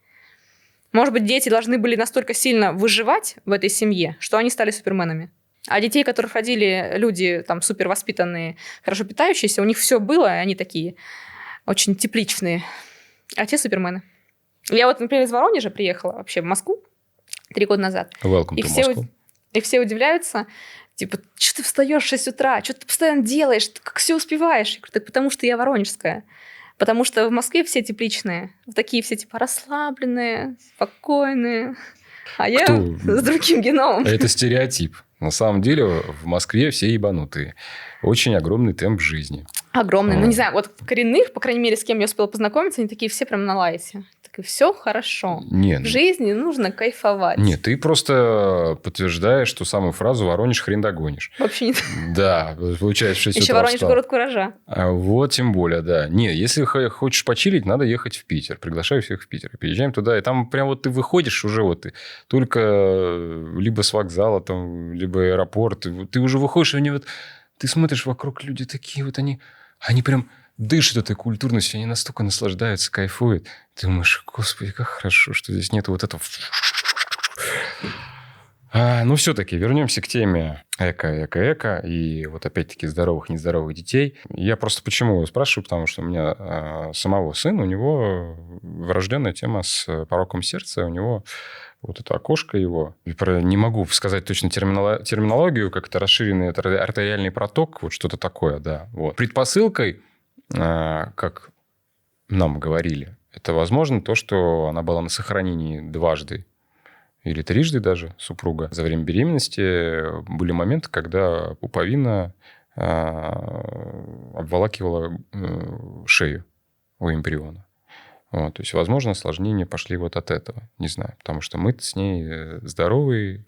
Может быть, дети должны были настолько сильно выживать в этой семье, что они стали суперменами. А детей, которых родили люди там супервоспитанные, хорошо питающиеся, у них все было, и они такие очень тепличные. А те супермены. Я вот, например, из Воронежа приехала вообще в Москву 3 года назад. Welcome to Moscow. И все удивляются, типа, что ты встаешь в 6 утра, что ты постоянно делаешь, ты как все успеваешь? Я говорю, так потому что я воронежская. Потому что в Москве все тепличные, такие все типа расслабленные, спокойные. А я с другим геномом. Это стереотип. На самом деле в Москве все ебанутые. Очень огромный темп жизни. Огромный. Ну, не знаю, вот коренных, по крайней мере, с кем я успела познакомиться, они такие все прям на лайте. Так и все хорошо. Нет. В жизни нужно кайфовать. Нет, ты просто подтверждаешь ту самую фразу «Воронеж хрен догонишь». Вообще нет. Да, получается, в 6 утра Еще Воронеж встал. город куража. Вот тем более, да. Нет, если хочешь почилить, надо ехать в Питер. Приглашаю всех в Питер. Переезжаем туда, и там прям вот ты выходишь уже вот ты только либо с вокзала, там, либо аэропорт. Ты уже выходишь, и они вот... Ты смотришь вокруг, люди такие вот, они прям дышат этой культурностью, они настолько наслаждаются, кайфуют. Ты думаешь, господи, как хорошо, что здесь нет вот этого... Ну, все-таки вернемся к теме эко и вот опять-таки здоровых, нездоровых детей. Я просто почему спрашиваю, потому что у меня самого сына, у него врожденная тема с пороком сердца, у него вот это окошко его. Не могу сказать точно терминологию, как это расширенный артериальный проток, вот что-то такое, да. Вот. Предпосылкой, как нам говорили, это возможно то, что она была на сохранении дважды или трижды даже супруга. За время беременности были моменты, когда пуповина обволакивала шею у эмбриона. Вот, то есть, возможно, осложнения пошли вот от этого. Не знаю, потому что мы с ней здоровые,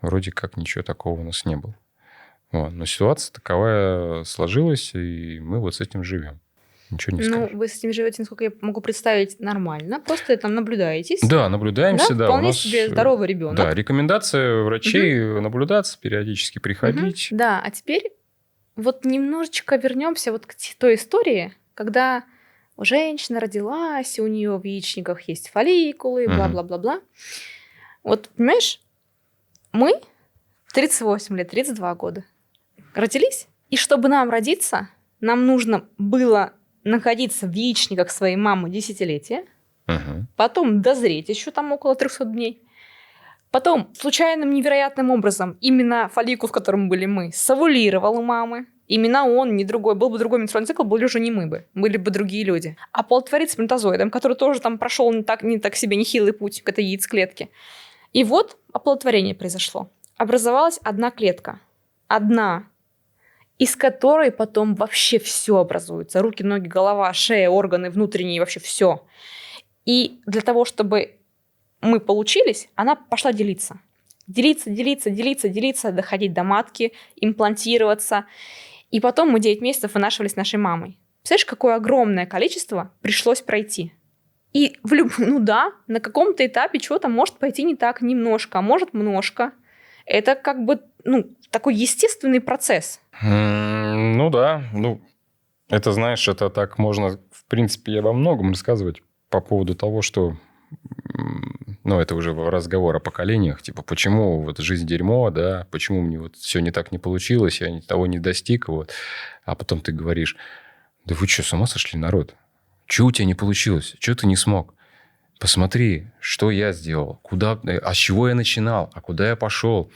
вроде как ничего такого у нас не было. Вот. Но ситуация таковая сложилась, и мы вот с этим живем. Ничего не скажешь. Ну, вы с этим живете, насколько я могу представить, нормально. Просто там наблюдаетесь. Да, наблюдаемся, да. Вполне у нас, себе здоровый ребенок. Да, рекомендация врачей наблюдаться, периодически приходить. Да, а теперь вот немножечко вернемся вот к той истории, когда женщина родилась, и у нее в яичниках есть фолликулы, бла-бла-бла-бла. Вот, понимаешь, мы 38 лет, 32 года родились, и чтобы нам родиться, нам нужно было находиться в яичниках своей мамы десятилетия, потом дозреть еще там около 300 дней, потом случайным невероятным образом именно фолликул, в котором были мы, совулировал у мамы. Именно он, не другой. Был бы другой менструальный цикл, были уже не мы бы. Были бы другие люди. Оплодотворить сперматозоидом, который тоже там прошел не так себе нехилый путь к этой яйцеклетке. И вот оплодотворение произошло. Образовалась одна клетка. Одна. Из которой потом вообще все образуется. Руки, ноги, голова, шея, органы внутренние, вообще все. И для того, чтобы мы получились, она пошла делиться. Делиться, доходить до матки, имплантироваться. И потом мы 9 месяцев вынашивали с нашей мамой. Представляешь, какое огромное количество пришлось пройти. И ну да, на каком-то этапе что-то может пойти не так немножко, а может множко. Это как бы такой естественный процесс. Ну да, это, знаешь, это так можно, в принципе, во многом рассказывать по поводу того, что, это уже разговор о поколениях, типа, почему вот жизнь дерьмо, да, почему мне вот все не так не получилось, я того не достиг, вот. А потом ты говоришь, да вы что, с ума сошли, народ? Чего у тебя не получилось? Чего ты не смог? Посмотри, что я сделал, с чего я начинал, а куда я пошел.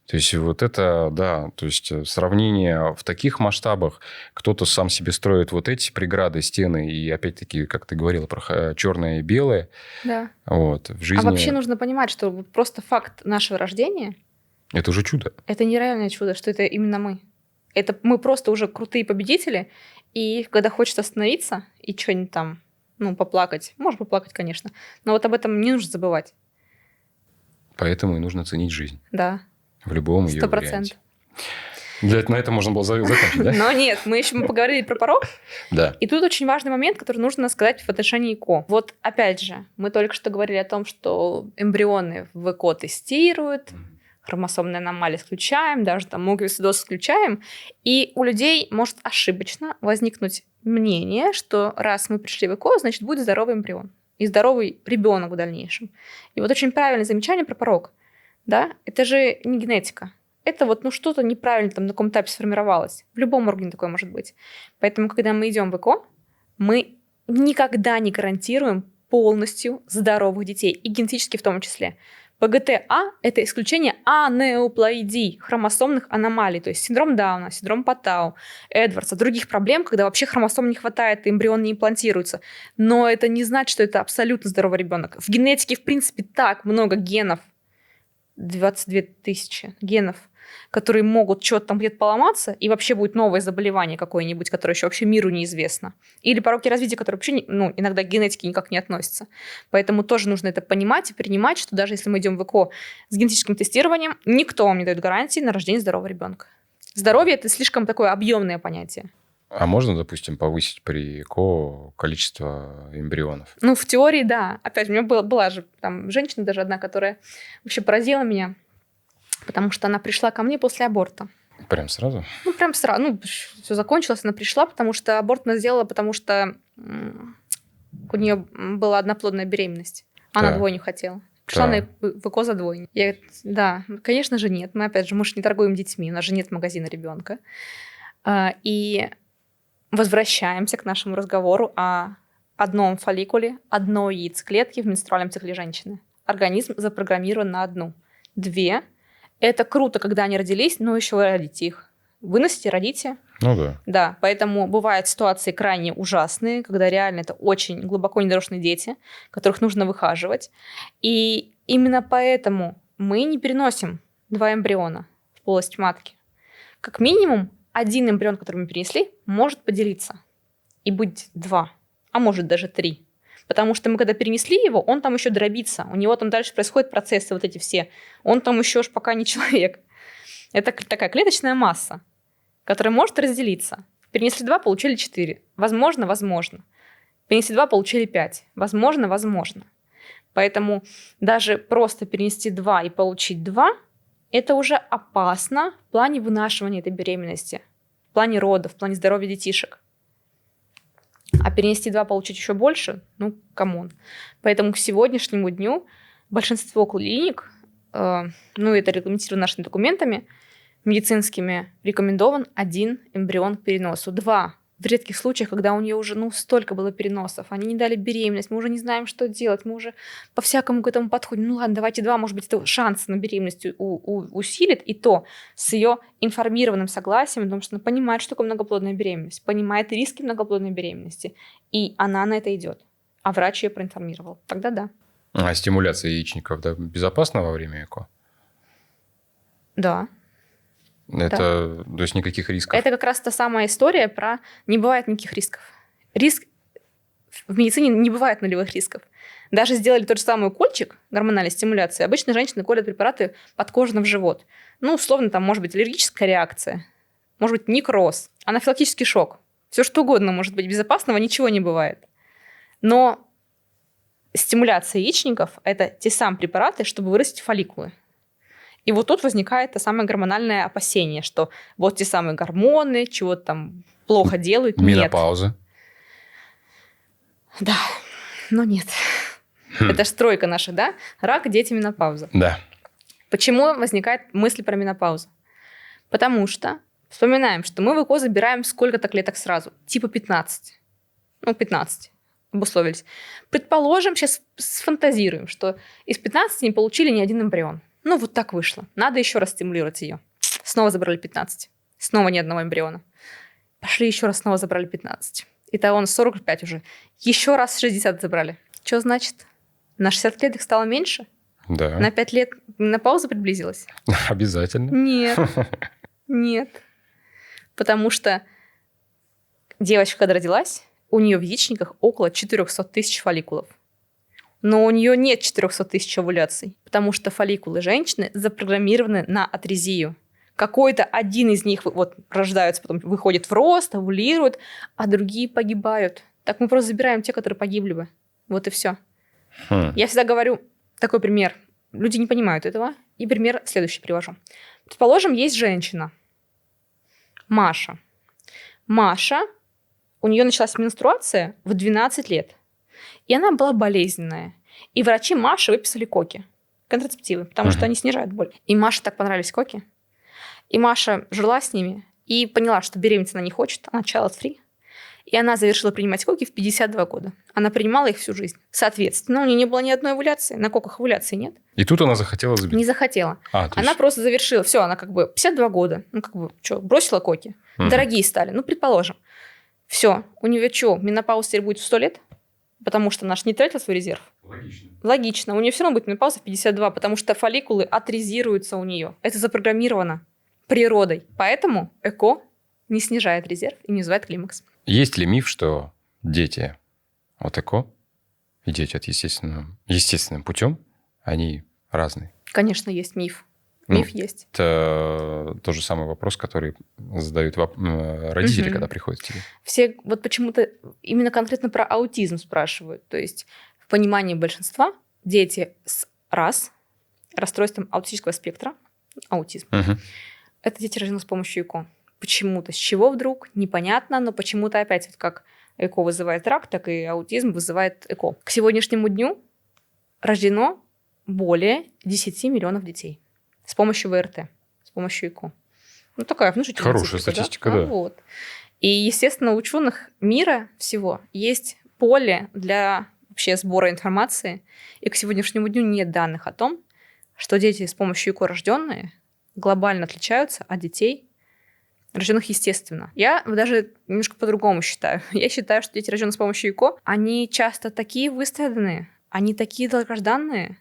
То есть вот это, да, то есть сравнение в таких масштабах. Кто-то сам себе строит вот эти преграды, стены, и опять-таки, как ты говорила, про черное и белое. Да. Вот, в жизни... А вообще нужно понимать, что просто факт нашего рождения... Это уже чудо. Это нереальное чудо, что это именно мы. Это мы просто уже крутые победители, и когда хочется остановиться и что-нибудь там, поплакать, можно поплакать, конечно, но вот об этом не нужно забывать. Поэтому и нужно ценить жизнь. Да. В любом ее 100%. варианте. На это можно было закончить, да? Но нет, мы поговорили про порог. Да. И тут очень важный момент, который нужно сказать в отношении ЭКО. Вот опять же, мы только что говорили о том, что эмбрионы в ЭКО тестируют, хромосомные аномалии исключаем, даже там муковисцидоз исключаем. И у людей может ошибочно возникнуть мнение, что раз мы пришли в ЭКО, значит, будет здоровый эмбрион и здоровый ребенок в дальнейшем. И вот очень правильное замечание про порог. Да? Это же не генетика. Это вот что-то неправильно там на каком этапе сформировалось. В любом органе такое может быть. Поэтому, когда мы идем в ЭКО, мы никогда не гарантируем полностью здоровых детей, и генетически в том числе. ПГТ-А – это исключение анеуплоидий, хромосомных аномалий, то есть синдром Дауна, синдром Паттау, Эдвардса, других проблем, когда вообще хромосом не хватает, и эмбрион не имплантируется. Но это не значит, что это абсолютно здоровый ребенок. В генетике, в принципе, так много генов, 22 тысячи генов, которые могут что-то там где-то поломаться, и вообще будет новое заболевание какое-нибудь, которое еще вообще миру неизвестно. Или пороки развития, которые вообще иногда к генетике никак не относятся. Поэтому тоже нужно это понимать и принимать, что даже если мы идем в ЭКО с генетическим тестированием, никто вам не дает гарантии на рождение здорового ребенка. Здоровье – это слишком такое объемное понятие. А можно, допустим, повысить при ЭКО количество эмбрионов? В теории, да. Опять, у меня была же там женщина даже одна, которая вообще поразила меня, потому что она пришла ко мне после аборта. Прям сразу? Прям сразу. Все закончилось, она пришла, потому что аборт она сделала, потому что у нее была одноплодная беременность. Она двойню хотела. Пришла на ЭКО за двойню. Я говорю, да, конечно же нет. Мы же не торгуем детьми, у нас же нет магазина ребенка. И возвращаемся к нашему разговору о одном фолликуле, одной яйцеклетке в менструальном цикле женщины. Организм запрограммирован на одну. 2 – это круто, когда они родились, но еще родите их. Выносите, родите. Да. Да, поэтому бывают ситуации крайне ужасные, когда реально это очень глубоко недорожные дети, которых нужно выхаживать. И именно поэтому мы не переносим 2 эмбриона в полость матки. Как минимум, 1 эмбрион, который мы перенесли, может поделиться. И быть 2, а может даже 3. Потому что мы когда перенесли его, он там еще дробится. У него там дальше происходят процессы вот эти все. Он там еще пока не человек. Это такая клеточная масса, которая может разделиться. Перенесли 2, получили 4. Возможно. Перенесли 2, получили 5. Возможно. Поэтому даже просто перенести 2 и получить 2 – это уже опасно в плане вынашивания этой беременности, в плане родов, в плане здоровья детишек. А перенести 2, получить еще больше – камон. Поэтому к сегодняшнему дню большинство клиник, это регламентировано нашими документами медицинскими, рекомендован 1 эмбрион к переносу. 2 в редких случаях, когда у нее уже столько было переносов, они не дали беременность, мы уже не знаем, что делать, мы уже по-всякому к этому подходим. Ладно, давайте 2, может быть, это шанс на беременность усилит, и то с ее информированным согласием, потому что она понимает, что такое многоплодная беременность, понимает риски многоплодной беременности, и она на это идет. А врач ее проинформировал. Тогда да. А стимуляция яичников безопасна во время ЭКО? Да. То есть никаких рисков? Это как раз та самая история про не бывает никаких рисков. В медицине не бывает нулевых рисков. Даже сделали тот же самый укольчик гормональной стимуляции. Обычно женщины колят препараты подкожно в живот. Условно, там может быть аллергическая реакция. может быть некроз, анафилактический шок. Все что угодно может быть, безопасного ничего не бывает. Но стимуляция яичников – это те самые препараты, чтобы вырастить фолликулы. И вот тут возникает то самое гормональное опасение, что вот те самые гормоны чего-то там плохо делают. Менопауза. Нет. Да, но нет. Это ж стройка наша, да? Рак, дети, менопауза. Да. Почему возникает мысль про менопаузу? Потому что вспоминаем, что мы в ЭКО забираем сколько-то клеток сразу, типа 15. 15. Обусловились. Предположим, сейчас сфантазируем, что из 15 не получили ни один эмбрион. Вот так вышло. Надо еще раз стимулировать ее. Снова забрали 15. Снова ни одного эмбриона. Пошли еще раз, снова забрали 15. Итого он 45 уже. Еще раз 60 забрали. Что значит? На 60 лет их стало меньше? Да. На 5 лет менопауза приблизилась? Обязательно. Нет. Нет. Потому что девочка, когда родилась, у нее в яичниках около 400 тысяч фолликулов. Но у нее нет 400 тысяч овуляций, потому что фолликулы женщины запрограммированы на атрезию. Какой-то один из них рождаются, потом выходит в рост, овулируют, а другие погибают. Так мы просто забираем те, которые погибли бы. Вот и все. Я всегда говорю такой пример. Люди не понимают этого. И пример следующий привожу. Предположим, есть женщина. Маша. У нее началась менструация в 12 лет. И она была болезненная. И врачи Маше выписали коки. Контрацептивы, потому что они снижают боль. И Маше так понравились коки. И Маша жила с ними и поняла, что беременеть она не хочет. Она child-free. И она завершила принимать коки в 52 года. Она принимала их всю жизнь. Соответственно, у нее не было ни одной овуляции. На коках овуляции нет. И тут она захотела забить? Не захотела. Она просто завершила. Все, она 52 года. Бросила коки. Дорогие стали. Предположим. Все, у нее менопауза теперь будет в 100 лет? Потому что она не тратила свой резерв? Логично. У нее все равно будет менопауза в 52, потому что фолликулы атрезируются у нее. Это запрограммировано природой. Поэтому ЭКО не снижает резерв и не вызывает климакс. Есть ли миф, что дети от ЭКО и дети от естественным путем, они разные? Конечно, есть миф. Миф есть. Это тот же самый вопрос, который задают родители, когда приходят к тебе. Все почему-то именно конкретно про аутизм спрашивают. То есть в понимании большинства дети с расстройством аутистического спектра, аутизм, это дети, рожденные с помощью ЭКО. Почему-то. С чего вдруг? Непонятно, но почему-то опять как ЭКО вызывает рак, так и аутизм вызывает ЭКО. К сегодняшнему дню рождено более 10 миллионов детей. С помощью ВРТ, с помощью ЭКО. Такая внушительная хорошая цифра, статистика, да. И, естественно, у ученых мира всего есть поле для вообще сбора информации. И к сегодняшнему дню нет данных о том, что дети с помощью ЭКО рожденные глобально отличаются от детей, рожденных естественно. Я даже немножко по-другому считаю. Я считаю, что дети, рожденные с помощью ЭКО, они часто такие выстраданные, они такие долгожданные,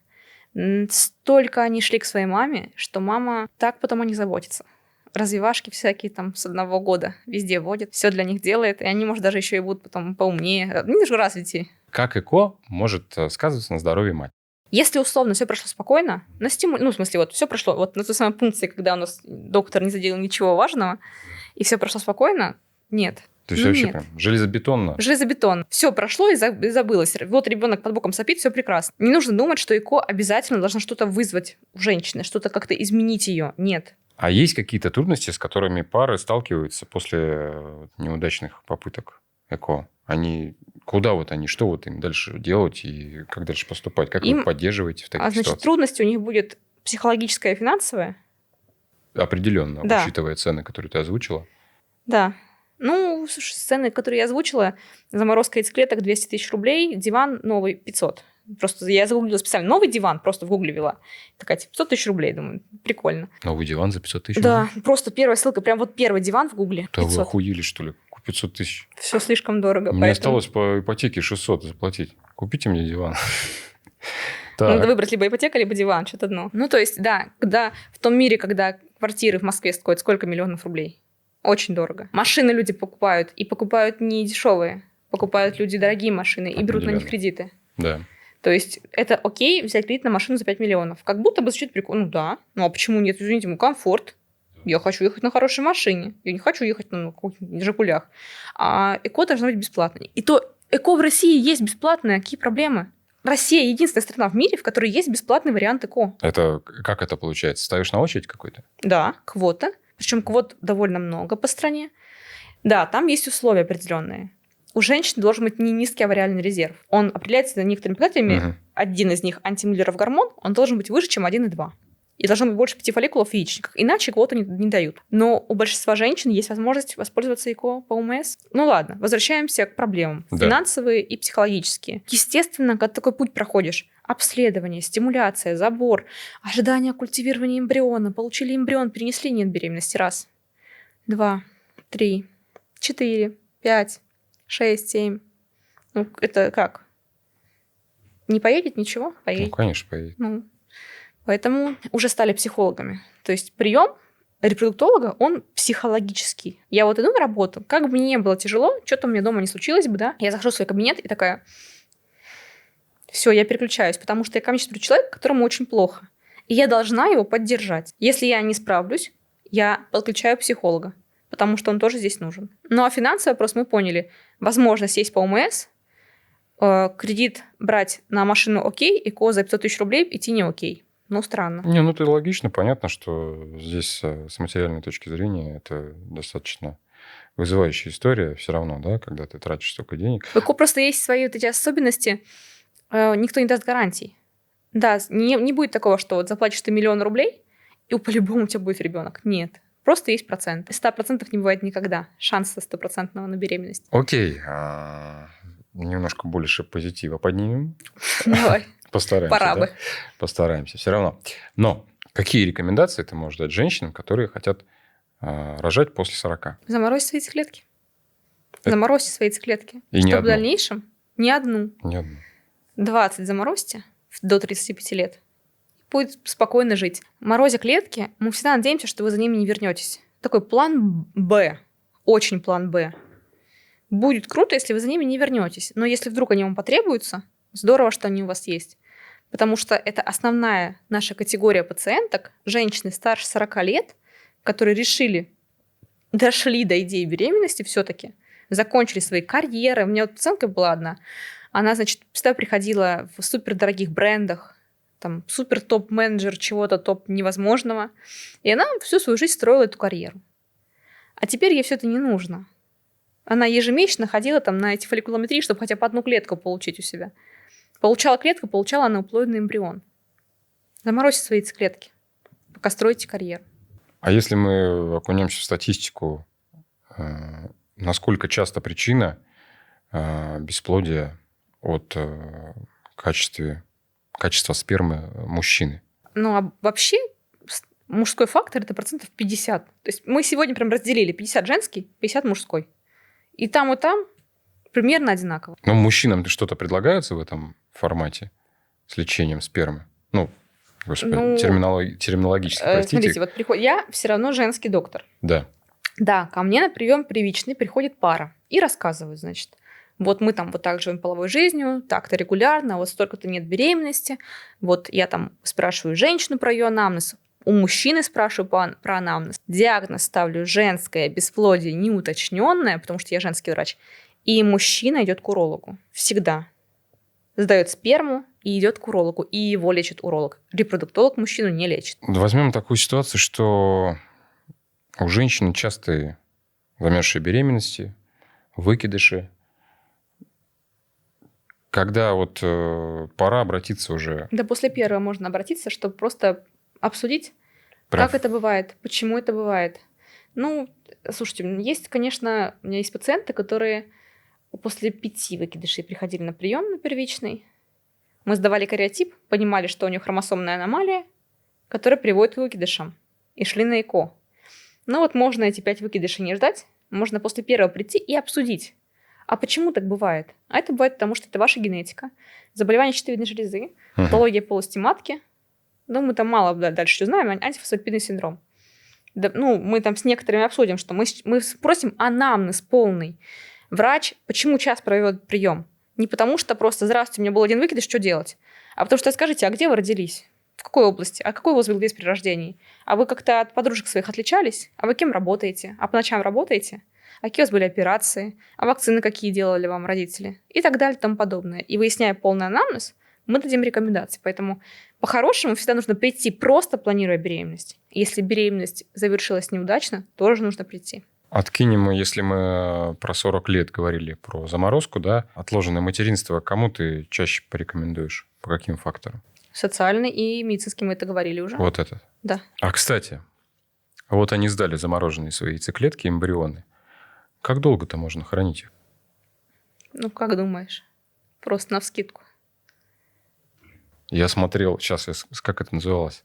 столько они шли к своей маме, что мама так потом о них заботится. Развивашки всякие там с 1 года везде водят, все для них делает, и они, может, даже еще и будут потом поумнее, немножко развитие. Как ЭКО может сказываться на здоровье матери? Если условно все прошло спокойно, на все прошло на той самой пункции, когда у нас доктор не заделал ничего важного, и все прошло спокойно, нет. То есть вообще прям железобетонно? Железобетон. Все прошло и забылось. Вот ребенок под боком сопит, все прекрасно. Не нужно думать, что ЭКО обязательно должно что-то вызвать у женщины, что-то как-то изменить ее. Нет. А есть какие-то трудности, с которыми пары сталкиваются после неудачных попыток ЭКО? Куда что им дальше делать и как дальше поступать? Как вы их поддерживаете в таких ситуациях? Трудность у них будет психологическая и финансовая. Определенно, да. Учитывая цены, которые ты озвучила. Да. Цены, которые я озвучила, заморозка яйцеклеток 200 тысяч рублей, диван новый 500. Просто я загуглила специально новый диван, просто в гугле ввела. Такая, 500 тысяч рублей, думаю, прикольно. Новый диван за 500 тысяч? Да, просто первая ссылка, прям первый диван в гугле. Да вы охуели, что ли? 500 тысяч. Все слишком дорого. Мне осталось по ипотеке 600 заплатить. Купите мне диван. Надо выбрать либо ипотека, либо диван, что-то одно. То есть, да, когда в том мире, когда квартиры в Москве стоят сколько миллионов рублей? Очень дорого. Машины люди покупают, и покупают не дешевые. Покупают люди дорогие машины и берут на них кредиты. Да. То есть это окей взять кредит на машину за 5 миллионов. Как будто бы звучит прикольно. Да. А почему нет? Извините, комфорт. Я хочу ехать на хорошей машине. Я не хочу ехать на каких-нибудь «Жигулях». А ЭКО должно быть бесплатной. И то ЭКО в России есть бесплатное. Какие проблемы? Россия единственная страна в мире, в которой есть бесплатный вариант ЭКО. Как это получается? Ставишь на очередь какой-то? Да, квота. Причем квот довольно много по стране. Да, там есть условия определенные. У женщин должен быть не низкий авариальный резерв. Он определяется некоторыми показателями. Один из них, антимюллеров гормон, он должен быть выше, чем 1,2. И должно быть больше 5 фолликулов в яичниках. Иначе квоту не дают. Но у большинства женщин есть возможность воспользоваться ЭКО по ОМС. Ну ладно, возвращаемся к проблемам. Да. Финансовые и психологические. Естественно, когда такой путь проходишь, обследование, стимуляция, забор, ожидание культивирования эмбриона, получили эмбрион, перенесли, нет беременности. 1, 2, 3, 4, 5, 6, 7. Ну, это как? Не поедет ничего? Поедет. Ну, конечно, поедет. Поэтому уже стали психологами. То есть прием репродуктолога, он психологический. Я вот иду на работу, как бы мне не было тяжело, что-то у меня дома не случилось бы, да, я захожу в свой кабинет и такая, все, я переключаюсь, потому что я ко мне смотрю человек, которому очень плохо. И я должна его поддержать. Если я не справлюсь, я подключаю психолога, потому что он тоже здесь нужен. Ну а финансовый вопрос мы поняли. Возможно сесть по ОМС, кредит брать на машину окей, ЭКО за 500 тысяч рублей идти не окей. Ну, странно. Не, это логично. Понятно, что здесь с материальной точки зрения это достаточно вызывающая история все равно, да, когда ты тратишь столько денег. В ЭКО просто есть свои вот эти особенности. Никто не даст гарантий. Да, не будет такого, что вот заплатишь ты 1 000 000 рублей, и по-любому у тебя будет ребенок. Нет. Просто есть процент. 100% не бывает никогда. Шанса 100% на беременность. Окей. Немножко больше позитива поднимем. Давай. Постараемся. Пора бы. Постараемся, все равно. Но какие рекомендации ты можешь дать женщинам, которые хотят рожать после 40? Заморозь свои яйцеклетки. Заморозьте свои яйцеклетки. И не чтобы одну. в дальнейшем ни одну. Не одну. 20 заморозьте до 35 лет. Будет спокойно жить. Морозя клетки, мы всегда надеемся, что вы за ними не вернетесь. Такой план Б. Очень план Б. Будет круто, если вы за ними не вернетесь. Но если вдруг они вам потребуются, здорово, что они у вас есть. Потому что это основная наша категория пациенток, женщины старше 40 лет, которые дошли до идеи беременности все-таки, закончили свои карьеры. У меня вот пациентка была одна, она, значит, всегда приходила в супердорогих брендах, там, супер топ-менеджер чего-то топ невозможного, и она всю свою жизнь строила эту карьеру. А теперь ей все это не нужно. Она ежемесячно ходила там на эти фолликулометрии, чтобы хотя бы одну клетку получить у себя. Получала клетку, получала анаплоидный эмбрион. Заморозьте свои яйцеклетки, пока строите карьеру. А если мы окунемся в статистику, насколько часто причина бесплодия от качества спермы мужчины? Ну, а вообще мужской фактор – это 50%. То есть мы сегодня прям разделили 50 женский, 50 мужской. И там примерно одинаково. Но мужчинам что-то предлагается в этом формате с лечением спермы? Терминологически, простите. Смотрите, вот я все равно женский доктор. Да. Да, ко мне на прием привычный приходит пара и рассказывают, значит, вот мы там вот так живем половой жизнью, так-то регулярно, вот столько-то нет беременности, вот я там спрашиваю женщину про ее анамнез, у мужчины спрашиваю про анамнез, диагноз ставлю женское бесплодие неуточненное, потому что я женский врач, и мужчина идет к урологу всегда. Сдает сперму и идет к урологу, и его лечит уролог. Репродуктолог мужчину не лечит. Возьмем такую ситуацию, что у женщины частые замерзшие беременности, выкидыши. Когда вот пора обратиться уже... Да после первого можно обратиться, чтобы просто обсудить, Прям... как это бывает, почему это бывает. Ну, слушайте, есть, конечно, у меня есть пациенты, которые после 5 выкидышей приходили на прием на первичный. Мы сдавали кариотип, понимали, что у них хромосомная аномалия, которая приводит к выкидышам, и шли на ЭКО. Ну вот можно эти 5 выкидышей не ждать, можно после первого прийти и обсудить. А почему так бывает? А это бывает потому, что это ваша генетика, заболевание щитовидной железы, патология полости матки. Ну, мы там мало дальше что знаем, антифосфолипидный синдром. Да, ну, мы там с некоторыми обсудим, что мы спросим анамнез полный. Врач почему час провел прием? Не потому что просто «здравствуйте, у меня был один выкидыш, что делать?» А потому что скажите, а где вы родились? какой области? А какой у вас был вес при рождении? А вы как-то от подружек своих отличались? А вы кем работаете? А по ночам работаете? А какие у вас были операции? А вакцины какие делали вам родители? И так далее и тому подобное. И выясняя полный анамнез, мы дадим рекомендации. Поэтому по-хорошему всегда нужно прийти, просто планируя беременность. Если беременность завершилась неудачно, тоже нужно прийти. Откинем, если мы про 40 лет говорили, про заморозку, да, отложенное материнство, кому ты чаще порекомендуешь? По каким факторам? Социальный и медицинский, мы это говорили уже. Вот этот. Да. А, кстати, вот они сдали замороженные свои яйцеклетки, эмбрионы. Как долго-то можно хранить их? Ну, как думаешь? Просто навскидку. Я смотрел, сейчас, как это называлось?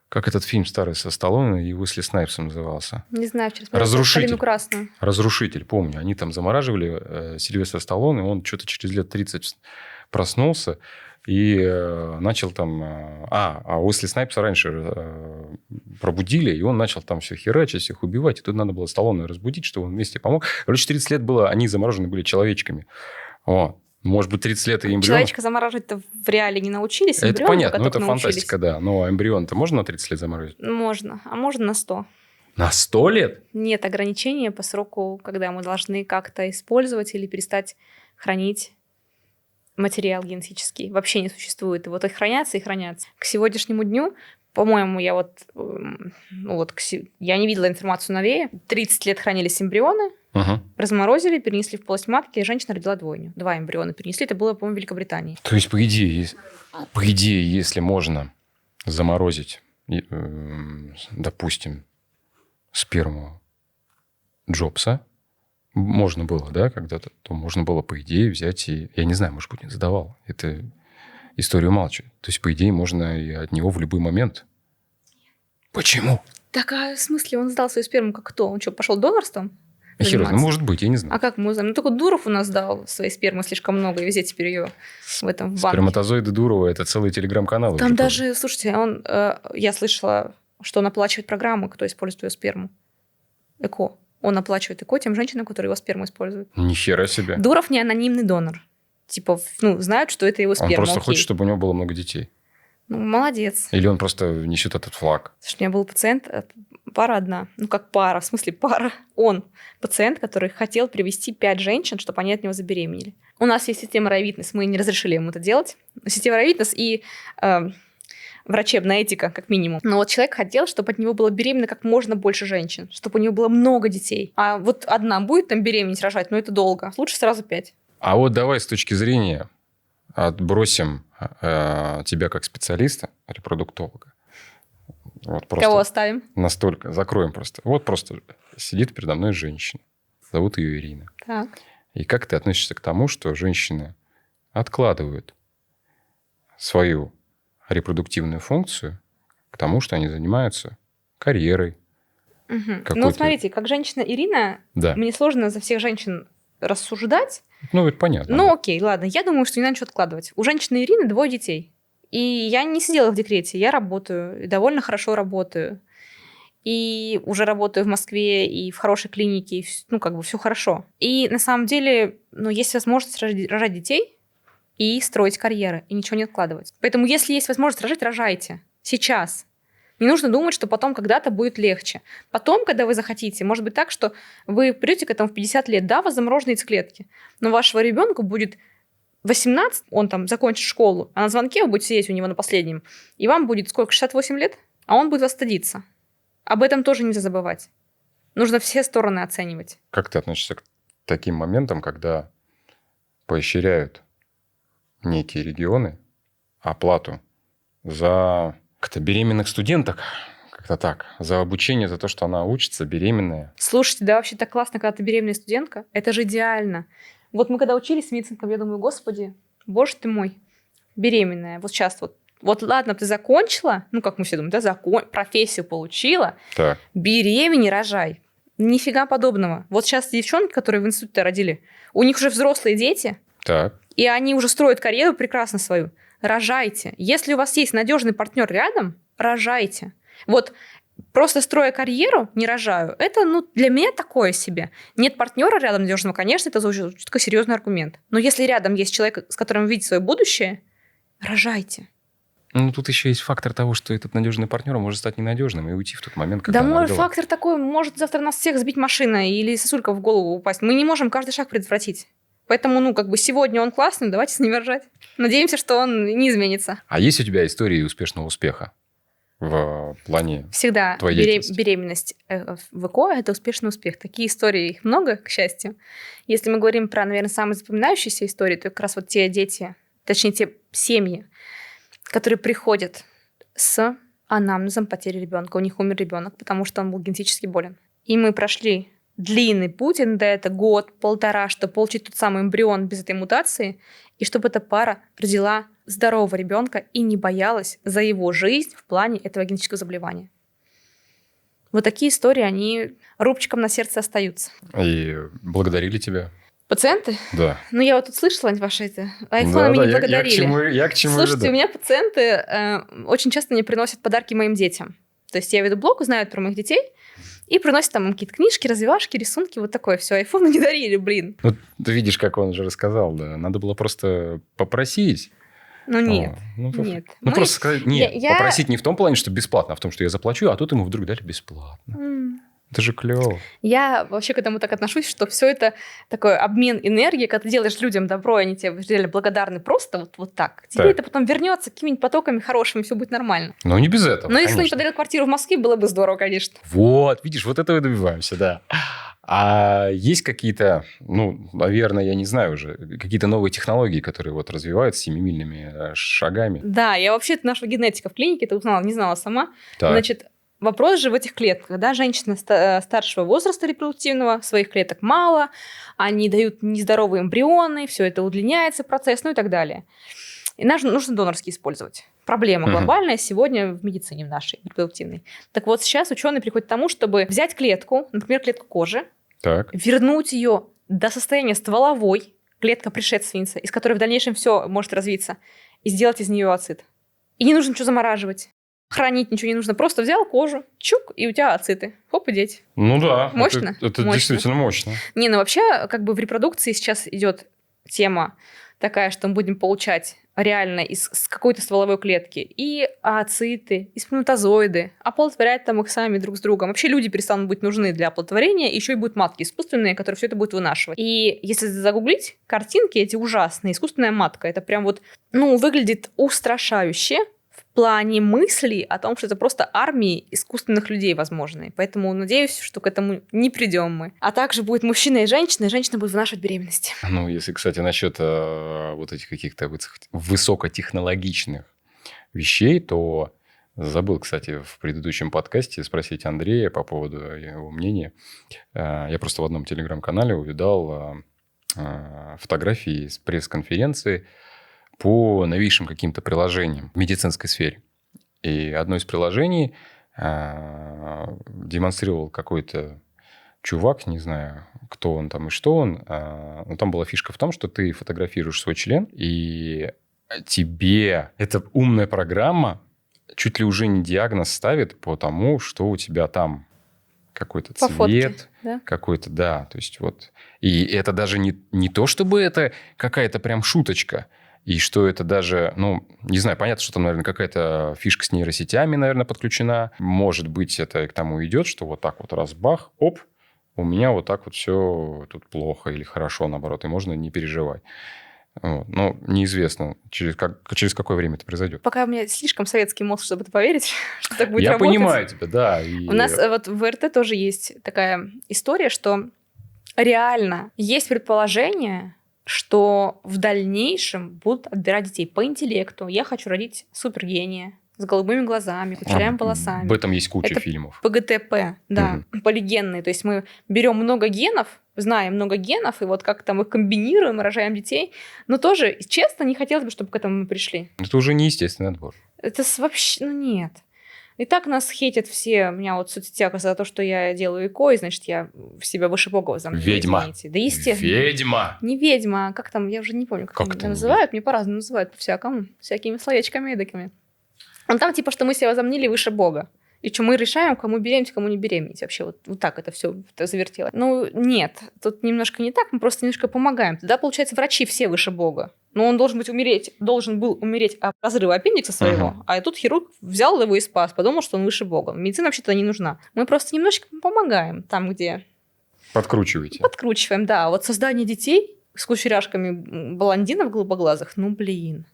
Как этот фильм старый со Сталлоне и Уэсли Снайпсом назывался? Не знаю, вчера смотрела «Разрушитель». «Калину красную». «Разрушитель», помню. Они там замораживали Сильвестра Сталлоне, он что-то через лет 30 проснулся и начал там... А Уэсли Снайпса раньше пробудили, и он начал там все херачить, всех убивать. И тут надо было Сталлоне разбудить, чтобы он вместе помог. Короче, 30 лет было, они заморожены были человечками. Вот. Может быть, 30 лет и эмбрион... Человечка замораживать-то в реале не научились. Это понятно, но это научились. фантастика, да. Но эмбрион-то можно на 30 лет заморозить? Можно, а можно на 100. На 100 лет? Нет ограничения по сроку, когда мы должны как-то использовать или перестать хранить материал генетический. Вообще не существует. И вот их хранятся и хранятся. К сегодняшнему дню, по-моему, я я не видела информацию новее. 30 лет хранились эмбрионы, разморозили, перенесли в полость матки, и женщина родила двойню. 2 эмбриона перенесли. Это было, по-моему, в Великобритании. То есть, по идее, если можно заморозить, допустим, сперму Джобса, можно было, да, когда-то, то можно было, по идее, взять и... Я не знаю, может, Путин задавал. Это историю молчит. То есть, по идее, можно и от него в любой момент. Почему? Так, а в смысле, он сдал свою сперму как кто? Он что, пошел донорством? Хер, может быть, я не знаю. А как мы узнаем? Ну, только Дуров у нас дал своей спермы слишком много, и везде теперь ее в этом банке. Сперматозоиды Дурова – это целый телеграм-канал. Там даже, слушайте, я слышала, что он оплачивает программу, кто использует ее сперму. ЭКО. Он оплачивает ЭКО тем женщинам, которые его сперму используют. Ни хера себе. Дуров не анонимный донор. Типа, знают, что это его сперма. Он просто хочет, чтобы у него было много детей. Ну, молодец. Или он просто несет этот флаг. Слушай, у меня был пациент, пара одна. Ну, как пара, в смысле пара. Он пациент, который хотел привести 5 женщин, чтобы они от него забеременели. У нас есть система Рай-Витнес, мы не разрешили ему это делать. Система Рай-Витнес и врачебная этика, как минимум. Но вот человек хотел, чтобы от него было беременно как можно больше женщин, чтобы у него было много детей. А вот одна будет там беременеть, рожать, но это долго. Лучше сразу 5. А вот давай с точки зрения отбросим тебя как специалиста, репродуктолога. Вот просто кого оставим? Настолько. Закроем просто. Вот просто сидит передо мной женщина. Зовут ее Ирина. Так. И как ты относишься к тому, что женщины откладывают свою репродуктивную функцию к тому, что они занимаются карьерой? Угу. Ну, смотрите, как женщина Ирина, да. Мне сложно за всех женщин рассуждать. Ну, это понятно. Ну, окей, ладно. Я думаю, что не надо ничего откладывать. У женщины Ирины 2 детей. И я не сидела в декрете. Я работаю. И довольно хорошо работаю. И уже работаю в Москве, и в хорошей клинике. И, все хорошо. И на самом деле, есть возможность рожать детей и строить карьеры. И ничего не откладывать. Поэтому, если есть возможность рожать, рожайте. Сейчас. Не нужно думать, что потом когда-то будет легче. Потом, когда вы захотите, может быть так, что вы придете к этому в 50 лет, да, у вас замороженные яйцеклетки, но вашего ребенка будет 18, он там закончит школу, а на звонке вы будете сидеть у него на последнем, и вам будет сколько, 68 лет, а он будет вас стыдиться. Об этом тоже нельзя забывать. Нужно все стороны оценивать. Как ты относишься к таким моментам, когда поощряют некие регионы оплату за беременных студенток, как-то так, за обучение, за то, что она учится, беременная? Слушайте, да, вообще так классно, когда ты беременная студентка. Это же идеально. Вот мы когда учились в медицинском, я думаю, господи, боже ты мой, беременная. Вот сейчас вот ладно, ты закончила, как мы все думаем, да, профессию получила, так. Беременни, рожай. Нифига подобного. Вот сейчас девчонки, которые в институте родили, у них уже взрослые дети, так. И они уже строят карьеру прекрасно свою. Рожайте. Если у вас есть надежный партнер рядом, рожайте. Вот просто строя карьеру, не рожаю, это для меня такое себе. Нет партнера рядом надежного, конечно, это звучит как серьезный аргумент. Но если рядом есть человек, с которым вы видите свое будущее, рожайте. Ну, тут еще есть фактор того, что этот надежный партнер может стать ненадежным и уйти в тот момент, когда Да, она может, родила. фактор такой, может завтра нас всех сбить машина или сосулька в голову упасть. Мы не можем каждый шаг предотвратить. Поэтому, сегодня он классный, давайте с ним ржать. Надеемся, что он не изменится. А есть у тебя истории успешного успеха в плане Всегда твоей деятельности? беременность в ЭКО – это успешный успех. Такие истории, их много, к счастью. Если мы говорим про, наверное, самые запоминающиеся истории, то как раз вот те дети, точнее, те семьи, которые приходят с анамнезом потери ребенка. У них умер ребенок, потому что он был генетически болен. И мы прошли длинный путь, иногда это год-полтора, чтобы получить тот самый эмбрион без этой мутации, и чтобы эта пара родила здорового ребенка и не боялась за его жизнь в плане этого генетического заболевания. Вот такие истории, они рубчиком на сердце остаются. И благодарили тебя? Пациенты? Да. Ну, я вот тут слышала ваши айфонами не благодарили. Я к чему Слушайте, веду. у меня пациенты очень часто мне приносят подарки моим детям. То есть я веду блог, знают про моих детей, и приносят там им какие-то книжки, развивашки, рисунки, вот такое все. Айфоны не дарили, блин. Ну, ты видишь, как он же рассказал, да. Надо было просто попросить. Ну, нет. Нет. Ну, просто сказать, нет, я- попросить не в том плане, что бесплатно, а в том, что я заплачу, а тут ему вдруг дали бесплатно. Это же клево. Я вообще к этому так отношусь, что все это такой обмен энергии, когда ты делаешь людям добро, и они тебе реально благодарны просто вот так. Тебе Так. это потом вернется какими-нибудь потоками хорошими, все будет нормально. Но не без этого, Но если он конечно. подарил квартиру в Москве, было бы здорово, конечно. Вот, видишь, вот этого и добиваемся, да. А есть какие-то, наверное, я не знаю уже, какие-то новые технологии, которые вот развиваются семимильными шагами? Да, я вообще-то нашего генетика в клинике это узнала, не знала сама. Так. Значит, вопрос же в этих клетках. Когда женщина старшего возраста репродуктивного, своих клеток мало, они дают нездоровые эмбрионы, все это удлиняется процесс, ну и так далее. И нужно донорские использовать. Проблема глобальная сегодня в медицине в нашей репродуктивной. Так вот, сейчас ученые приходят к тому, чтобы взять клетку, например, клетку кожи, Так. вернуть ее до состояния стволовой, клетка предшественница, из которой в дальнейшем все может развиться, и сделать из нее ооцит. И не нужно ничего замораживать. Хранить ничего не нужно. Просто взял кожу, чук, и у тебя ооциты. Хоп, и деть. Ну да. Мощно? Это Мощно. действительно мощно. Не, вообще, в репродукции сейчас идет тема такая, что мы будем получать реально с какой-то стволовой клетки и ооциты, и сперматозоиды, оплодотворять там их сами друг с другом. Вообще люди перестанут быть нужны для оплодотворения, еще и будут матки искусственные, которые все это будут вынашивать. И если загуглить картинки эти ужасные, искусственная матка, это прям выглядит устрашающе в плане мыслей о том, что это просто армии искусственных людей возможные. Поэтому надеюсь, что к этому не придем мы. А также будет мужчина и женщина будет вынашивать беременность. Ну, если, кстати, насчет вот этих каких-то высокотехнологичных вещей, то забыл, кстати, в предыдущем подкасте спросить Андрея по поводу его мнения. Я просто в одном телеграм-канале увидал фотографии с пресс-конференции по новейшим каким-то приложениям в медицинской сфере. И одно из приложений демонстрировал какой-то чувак, не знаю, кто он там и что он. Но там была фишка в том, что ты фотографируешь свой член, и тебе эта умная программа чуть ли уже не диагноз ставит по тому, что у тебя там какой-то По фотке, цвет, да? какой-то, да. То есть вот. И это даже не то, чтобы это какая-то прям шуточка. И что это даже, не знаю, понятно, что там, наверное, какая-то фишка с нейросетями, наверное, подключена. Может быть, это к тому идет, что вот так вот раз, бах, оп, у меня вот так вот все тут плохо или хорошо, наоборот, и можно не переживать. Вот. Но неизвестно, через какое время это произойдет. Пока у меня слишком советский мозг, чтобы это поверить, что так будет Я работать. понимаю тебя, да. И... У нас вот в РТ тоже есть такая история, что реально есть предположение, что в дальнейшем будут отбирать детей по интеллекту. Я хочу родить супергения с голубыми глазами, кучерявыми волосами. В этом есть куча Это фильмов. ПГТП, да, полигенные. То есть мы берем много генов, знаем много генов, и вот как там их комбинируем, рожаем детей. Но тоже, честно, не хотелось бы, чтобы к этому мы пришли. Это уже не естественный отбор. Это вообще, нет. И так нас хейтят все, у меня вот в соцсетях за то, что я делаю ЭКО, и, значит, я себя выше Бога возомнила. Ведьма. Извините. Да, естественно. Ведьма. Не ведьма, а как там, я уже не помню, как это меня называют. Мне по-разному называют, по-всякому, всякими словечками эдакими. Он там типа, что мы себя возомнили выше Бога. И что, мы решаем, кому беременеть, кому не беременеть. Вообще вот так это все завертело. Ну, нет, тут немножко не так, мы просто немножко помогаем. Тогда, получается, врачи все выше Бога. Но он должен был умереть от разрыва аппендикса своего, а тут хирург взял его и спас, подумал, что он выше Бога. Медицина вообще-то не нужна. Мы просто немножечко помогаем там, где... Подкручиваете. Подкручиваем, да. Вот создание детей с кучеряшками блондинов голубоглазых, ну, блин.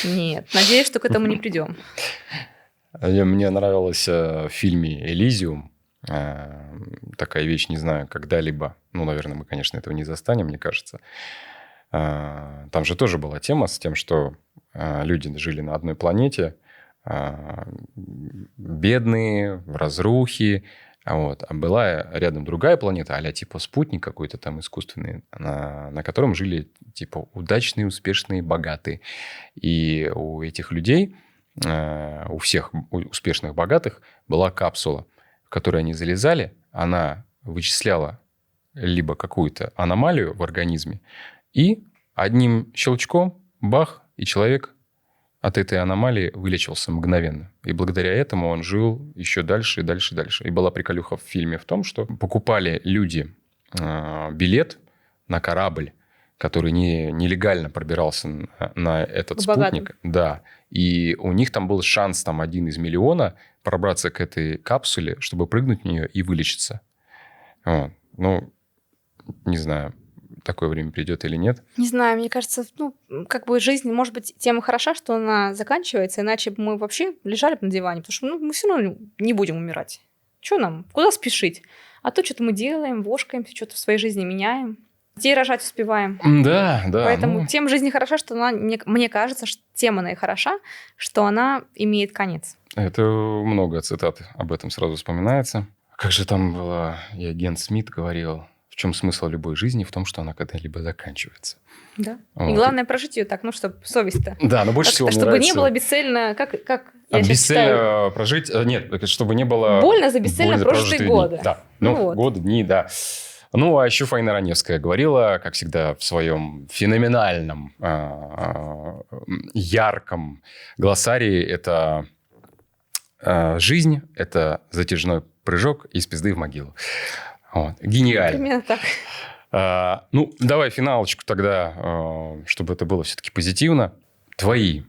Нет, надеюсь, что к этому не придем. Мне нравилось в фильме «Элизиум» такая вещь, не знаю, когда-либо. Ну, наверное, мы, конечно, этого не застанем, мне кажется. Там же тоже была тема с тем, что люди жили на одной планете, бедные, в разрухе. Вот. А была рядом другая планета, а-ля типа спутник какой-то там искусственный, на котором жили типа удачные, успешные, богатые. И у этих людей, у всех успешных, богатых, была капсула, в которую они залезали. Она вычисляла либо какую-то аномалию в организме, и одним щелчком, бах, и человек от этой аномалии вылечился мгновенно. И благодаря этому он жил еще дальше и дальше и дальше. И была приколюха в фильме в том, что покупали люди билет на корабль, который нелегально пробирался на этот спутник. Да. И у них там был шанс, там, 1 из миллиона пробраться к этой капсуле, чтобы прыгнуть в нее и вылечиться. Вот. Ну, не знаю, такое время придет или нет. Не знаю, мне кажется, как бы жизнь, может быть, тем и хороша, что она заканчивается, иначе бы мы вообще лежали бы на диване, потому что мы все равно не будем умирать. Что нам? Куда спешить? А то что-то мы делаем, вошкаемся, что-то в своей жизни меняем. Детей рожать успеваем. Да. Поэтому тем жизни хороша, что она, мне кажется, что тем она и хороша, что она имеет конец. Это много цитат об этом сразу вспоминается. Как же там было, и агент Смит говорил, в чем смысл любой жизни? В том, что она когда-либо заканчивается. Да. Вот. И главное прожить ее так, чтобы совесть-то. Да, но больше всего мне чтобы нравится... не было бесцельно... Как я бесцельно прожить... Нет, чтобы не было... Больно за бесцельно прожитые годы. Да. Годы, дни, да. Ну, а еще Фаина Раневская говорила, как всегда, в своем феноменальном, ярком глоссарии, это жизнь, это затяжной прыжок из пизды в могилу. Вот. Гениально. Примерно так. Давай финалочку тогда, чтобы это было все-таки позитивно. Твои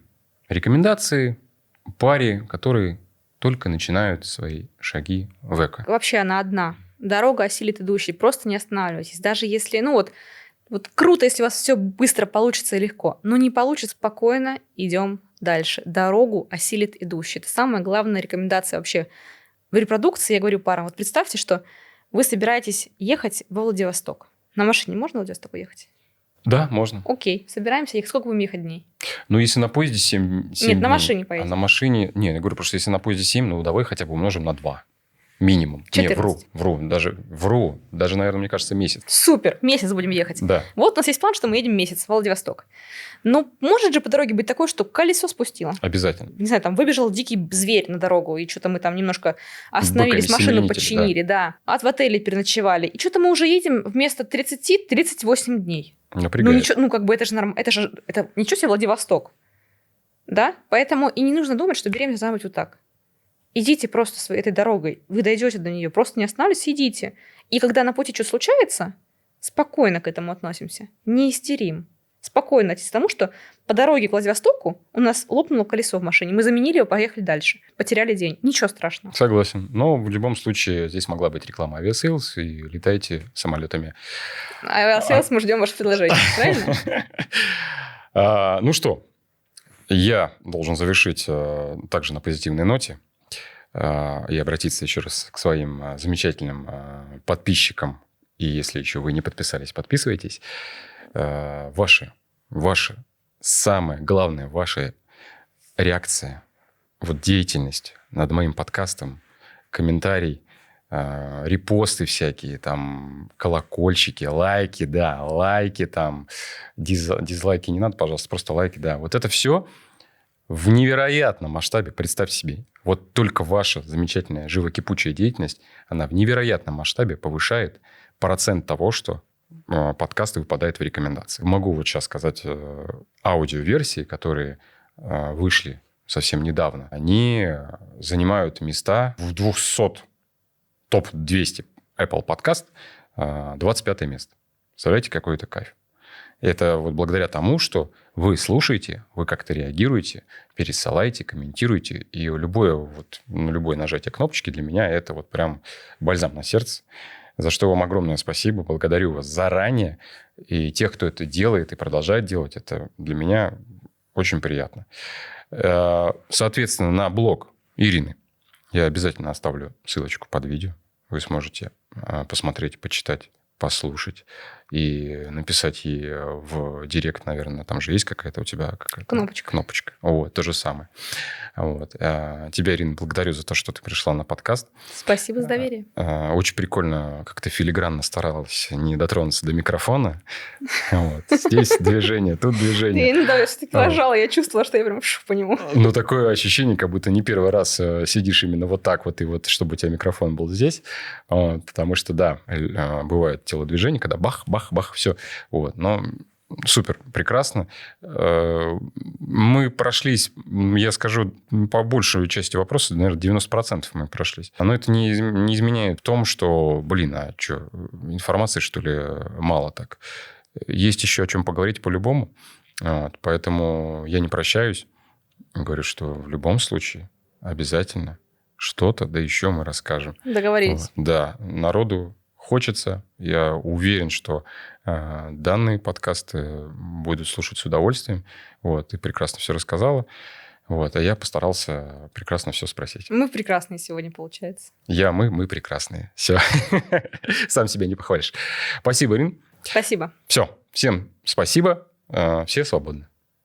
рекомендации паре, которые только начинают свои шаги в эко. Вообще она одна. Дорога осилит идущий. Просто не останавливайтесь. Даже если, вот круто, если у вас все быстро получится и легко. Но не получится, спокойно идем дальше. Дорогу осилит идущий. Это самая главная рекомендация вообще в репродукции. Я говорю парам, вот представьте, что вы собираетесь ехать во Владивосток. На машине можно в Владивосток уехать? Да, можно. Окей, собираемся ехать. Сколько будем ехать дней? Если на поезде 7 Нет, дней, на машине поедем. А на машине... Не, я говорю, просто если на поезде 7, давай хотя бы умножим на 2. Минимум. 14. Вру. Даже, наверное, мне кажется, месяц. Супер, месяц будем ехать. Да. Вот у нас есть план, что мы едем месяц в Владивосток. Но может же по дороге быть такое, что колесо спустило. Обязательно. Не знаю, там выбежал дикий зверь на дорогу, и что-то мы там немножко остановились, машину починили, да. В отеле переночевали. И что-то мы уже едем вместо 30-38 дней. Напрягает. Это же нормально. Это ничего себе Владивосток. Да? Поэтому и не нужно думать, что беременность должна быть вот так. Идите просто своей этой дорогой. Вы дойдете до нее. Просто не останавливайтесь, идите. И когда на пути что-то случается, спокойно к этому относимся. Не истерим. Спокойно относитесь к тому, что по дороге к Владивостоку у нас лопнуло колесо в машине. Мы заменили его, поехали дальше. Потеряли день. Ничего страшного. Согласен. Но в любом случае здесь могла быть реклама авиасейлс, и летайте самолетами. Авиасейлс, мы ждем ваше предложение. Правильно? Ну что, я должен завершить также на позитивной ноте и обратиться еще раз к своим замечательным подписчикам. И если еще вы не подписались, подписывайтесь. Ваша самая главная ваша реакция, деятельность над моим подкастом, комментарий, репосты всякие, там, колокольчики, лайки, да, лайки, там, дизлайки не надо, пожалуйста, просто лайки, да. Вот это все в невероятном масштабе, представьте себе. Вот только ваша замечательная живокипучая деятельность, она в невероятном масштабе повышает процент того, что подкасты выпадают в рекомендации. Могу вот сейчас сказать аудиоверсии, которые вышли совсем недавно, они занимают места в 200, топ-200 Apple Podcast, 25 место. Представляете, какой это кайф? Это вот благодаря тому, что вы слушаете, вы как-то реагируете, пересылаете, комментируете. И любое нажатие кнопочки для меня это вот прям бальзам на сердце. За что вам огромное спасибо. Благодарю вас заранее. И тех, кто это делает и продолжает делать, это для меня очень приятно. Соответственно, на блог Ирины я обязательно оставлю ссылочку под видео. Вы сможете посмотреть, почитать, послушать и написать ей в директ, наверное. Там же есть какая-то у тебя кнопочка. Вот, то же самое. Вот. Тебя, Ирина, благодарю за то, что ты пришла на подкаст. Спасибо за доверие. Очень прикольно, как ты филигранно старалась не дотронуться до микрофона. Вот. Здесь движение, тут движение. Я иногда все-таки нажала, я чувствовала, что я прям по нему. Ну, такое ощущение, как будто не первый раз сидишь именно вот так вот, и вот, чтобы у тебя микрофон был здесь. Вот. Потому что, да, бывают телодвижения, когда бах-бах-бах, все. Вот. Но супер, прекрасно. Мы прошлись, я скажу, по большей части вопросов, наверное, 90% мы прошлись. Но это не изменяет в том, что, а что, информации, что ли, мало так. Есть еще о чем поговорить по-любому. Вот. Поэтому я не прощаюсь. Говорю, что в любом случае обязательно что-то, да еще мы расскажем. Договорились. Вот. Да, народу хочется. Я уверен, что данные подкасты будут слушать с удовольствием. Вот. Ты прекрасно все рассказала. Вот. А я постарался прекрасно все спросить. Мы прекрасные сегодня, получается. Мы прекрасные. Все. Сам себя не похвалишь. Спасибо, Ирин. Спасибо. Все. Всем спасибо. Все свободны.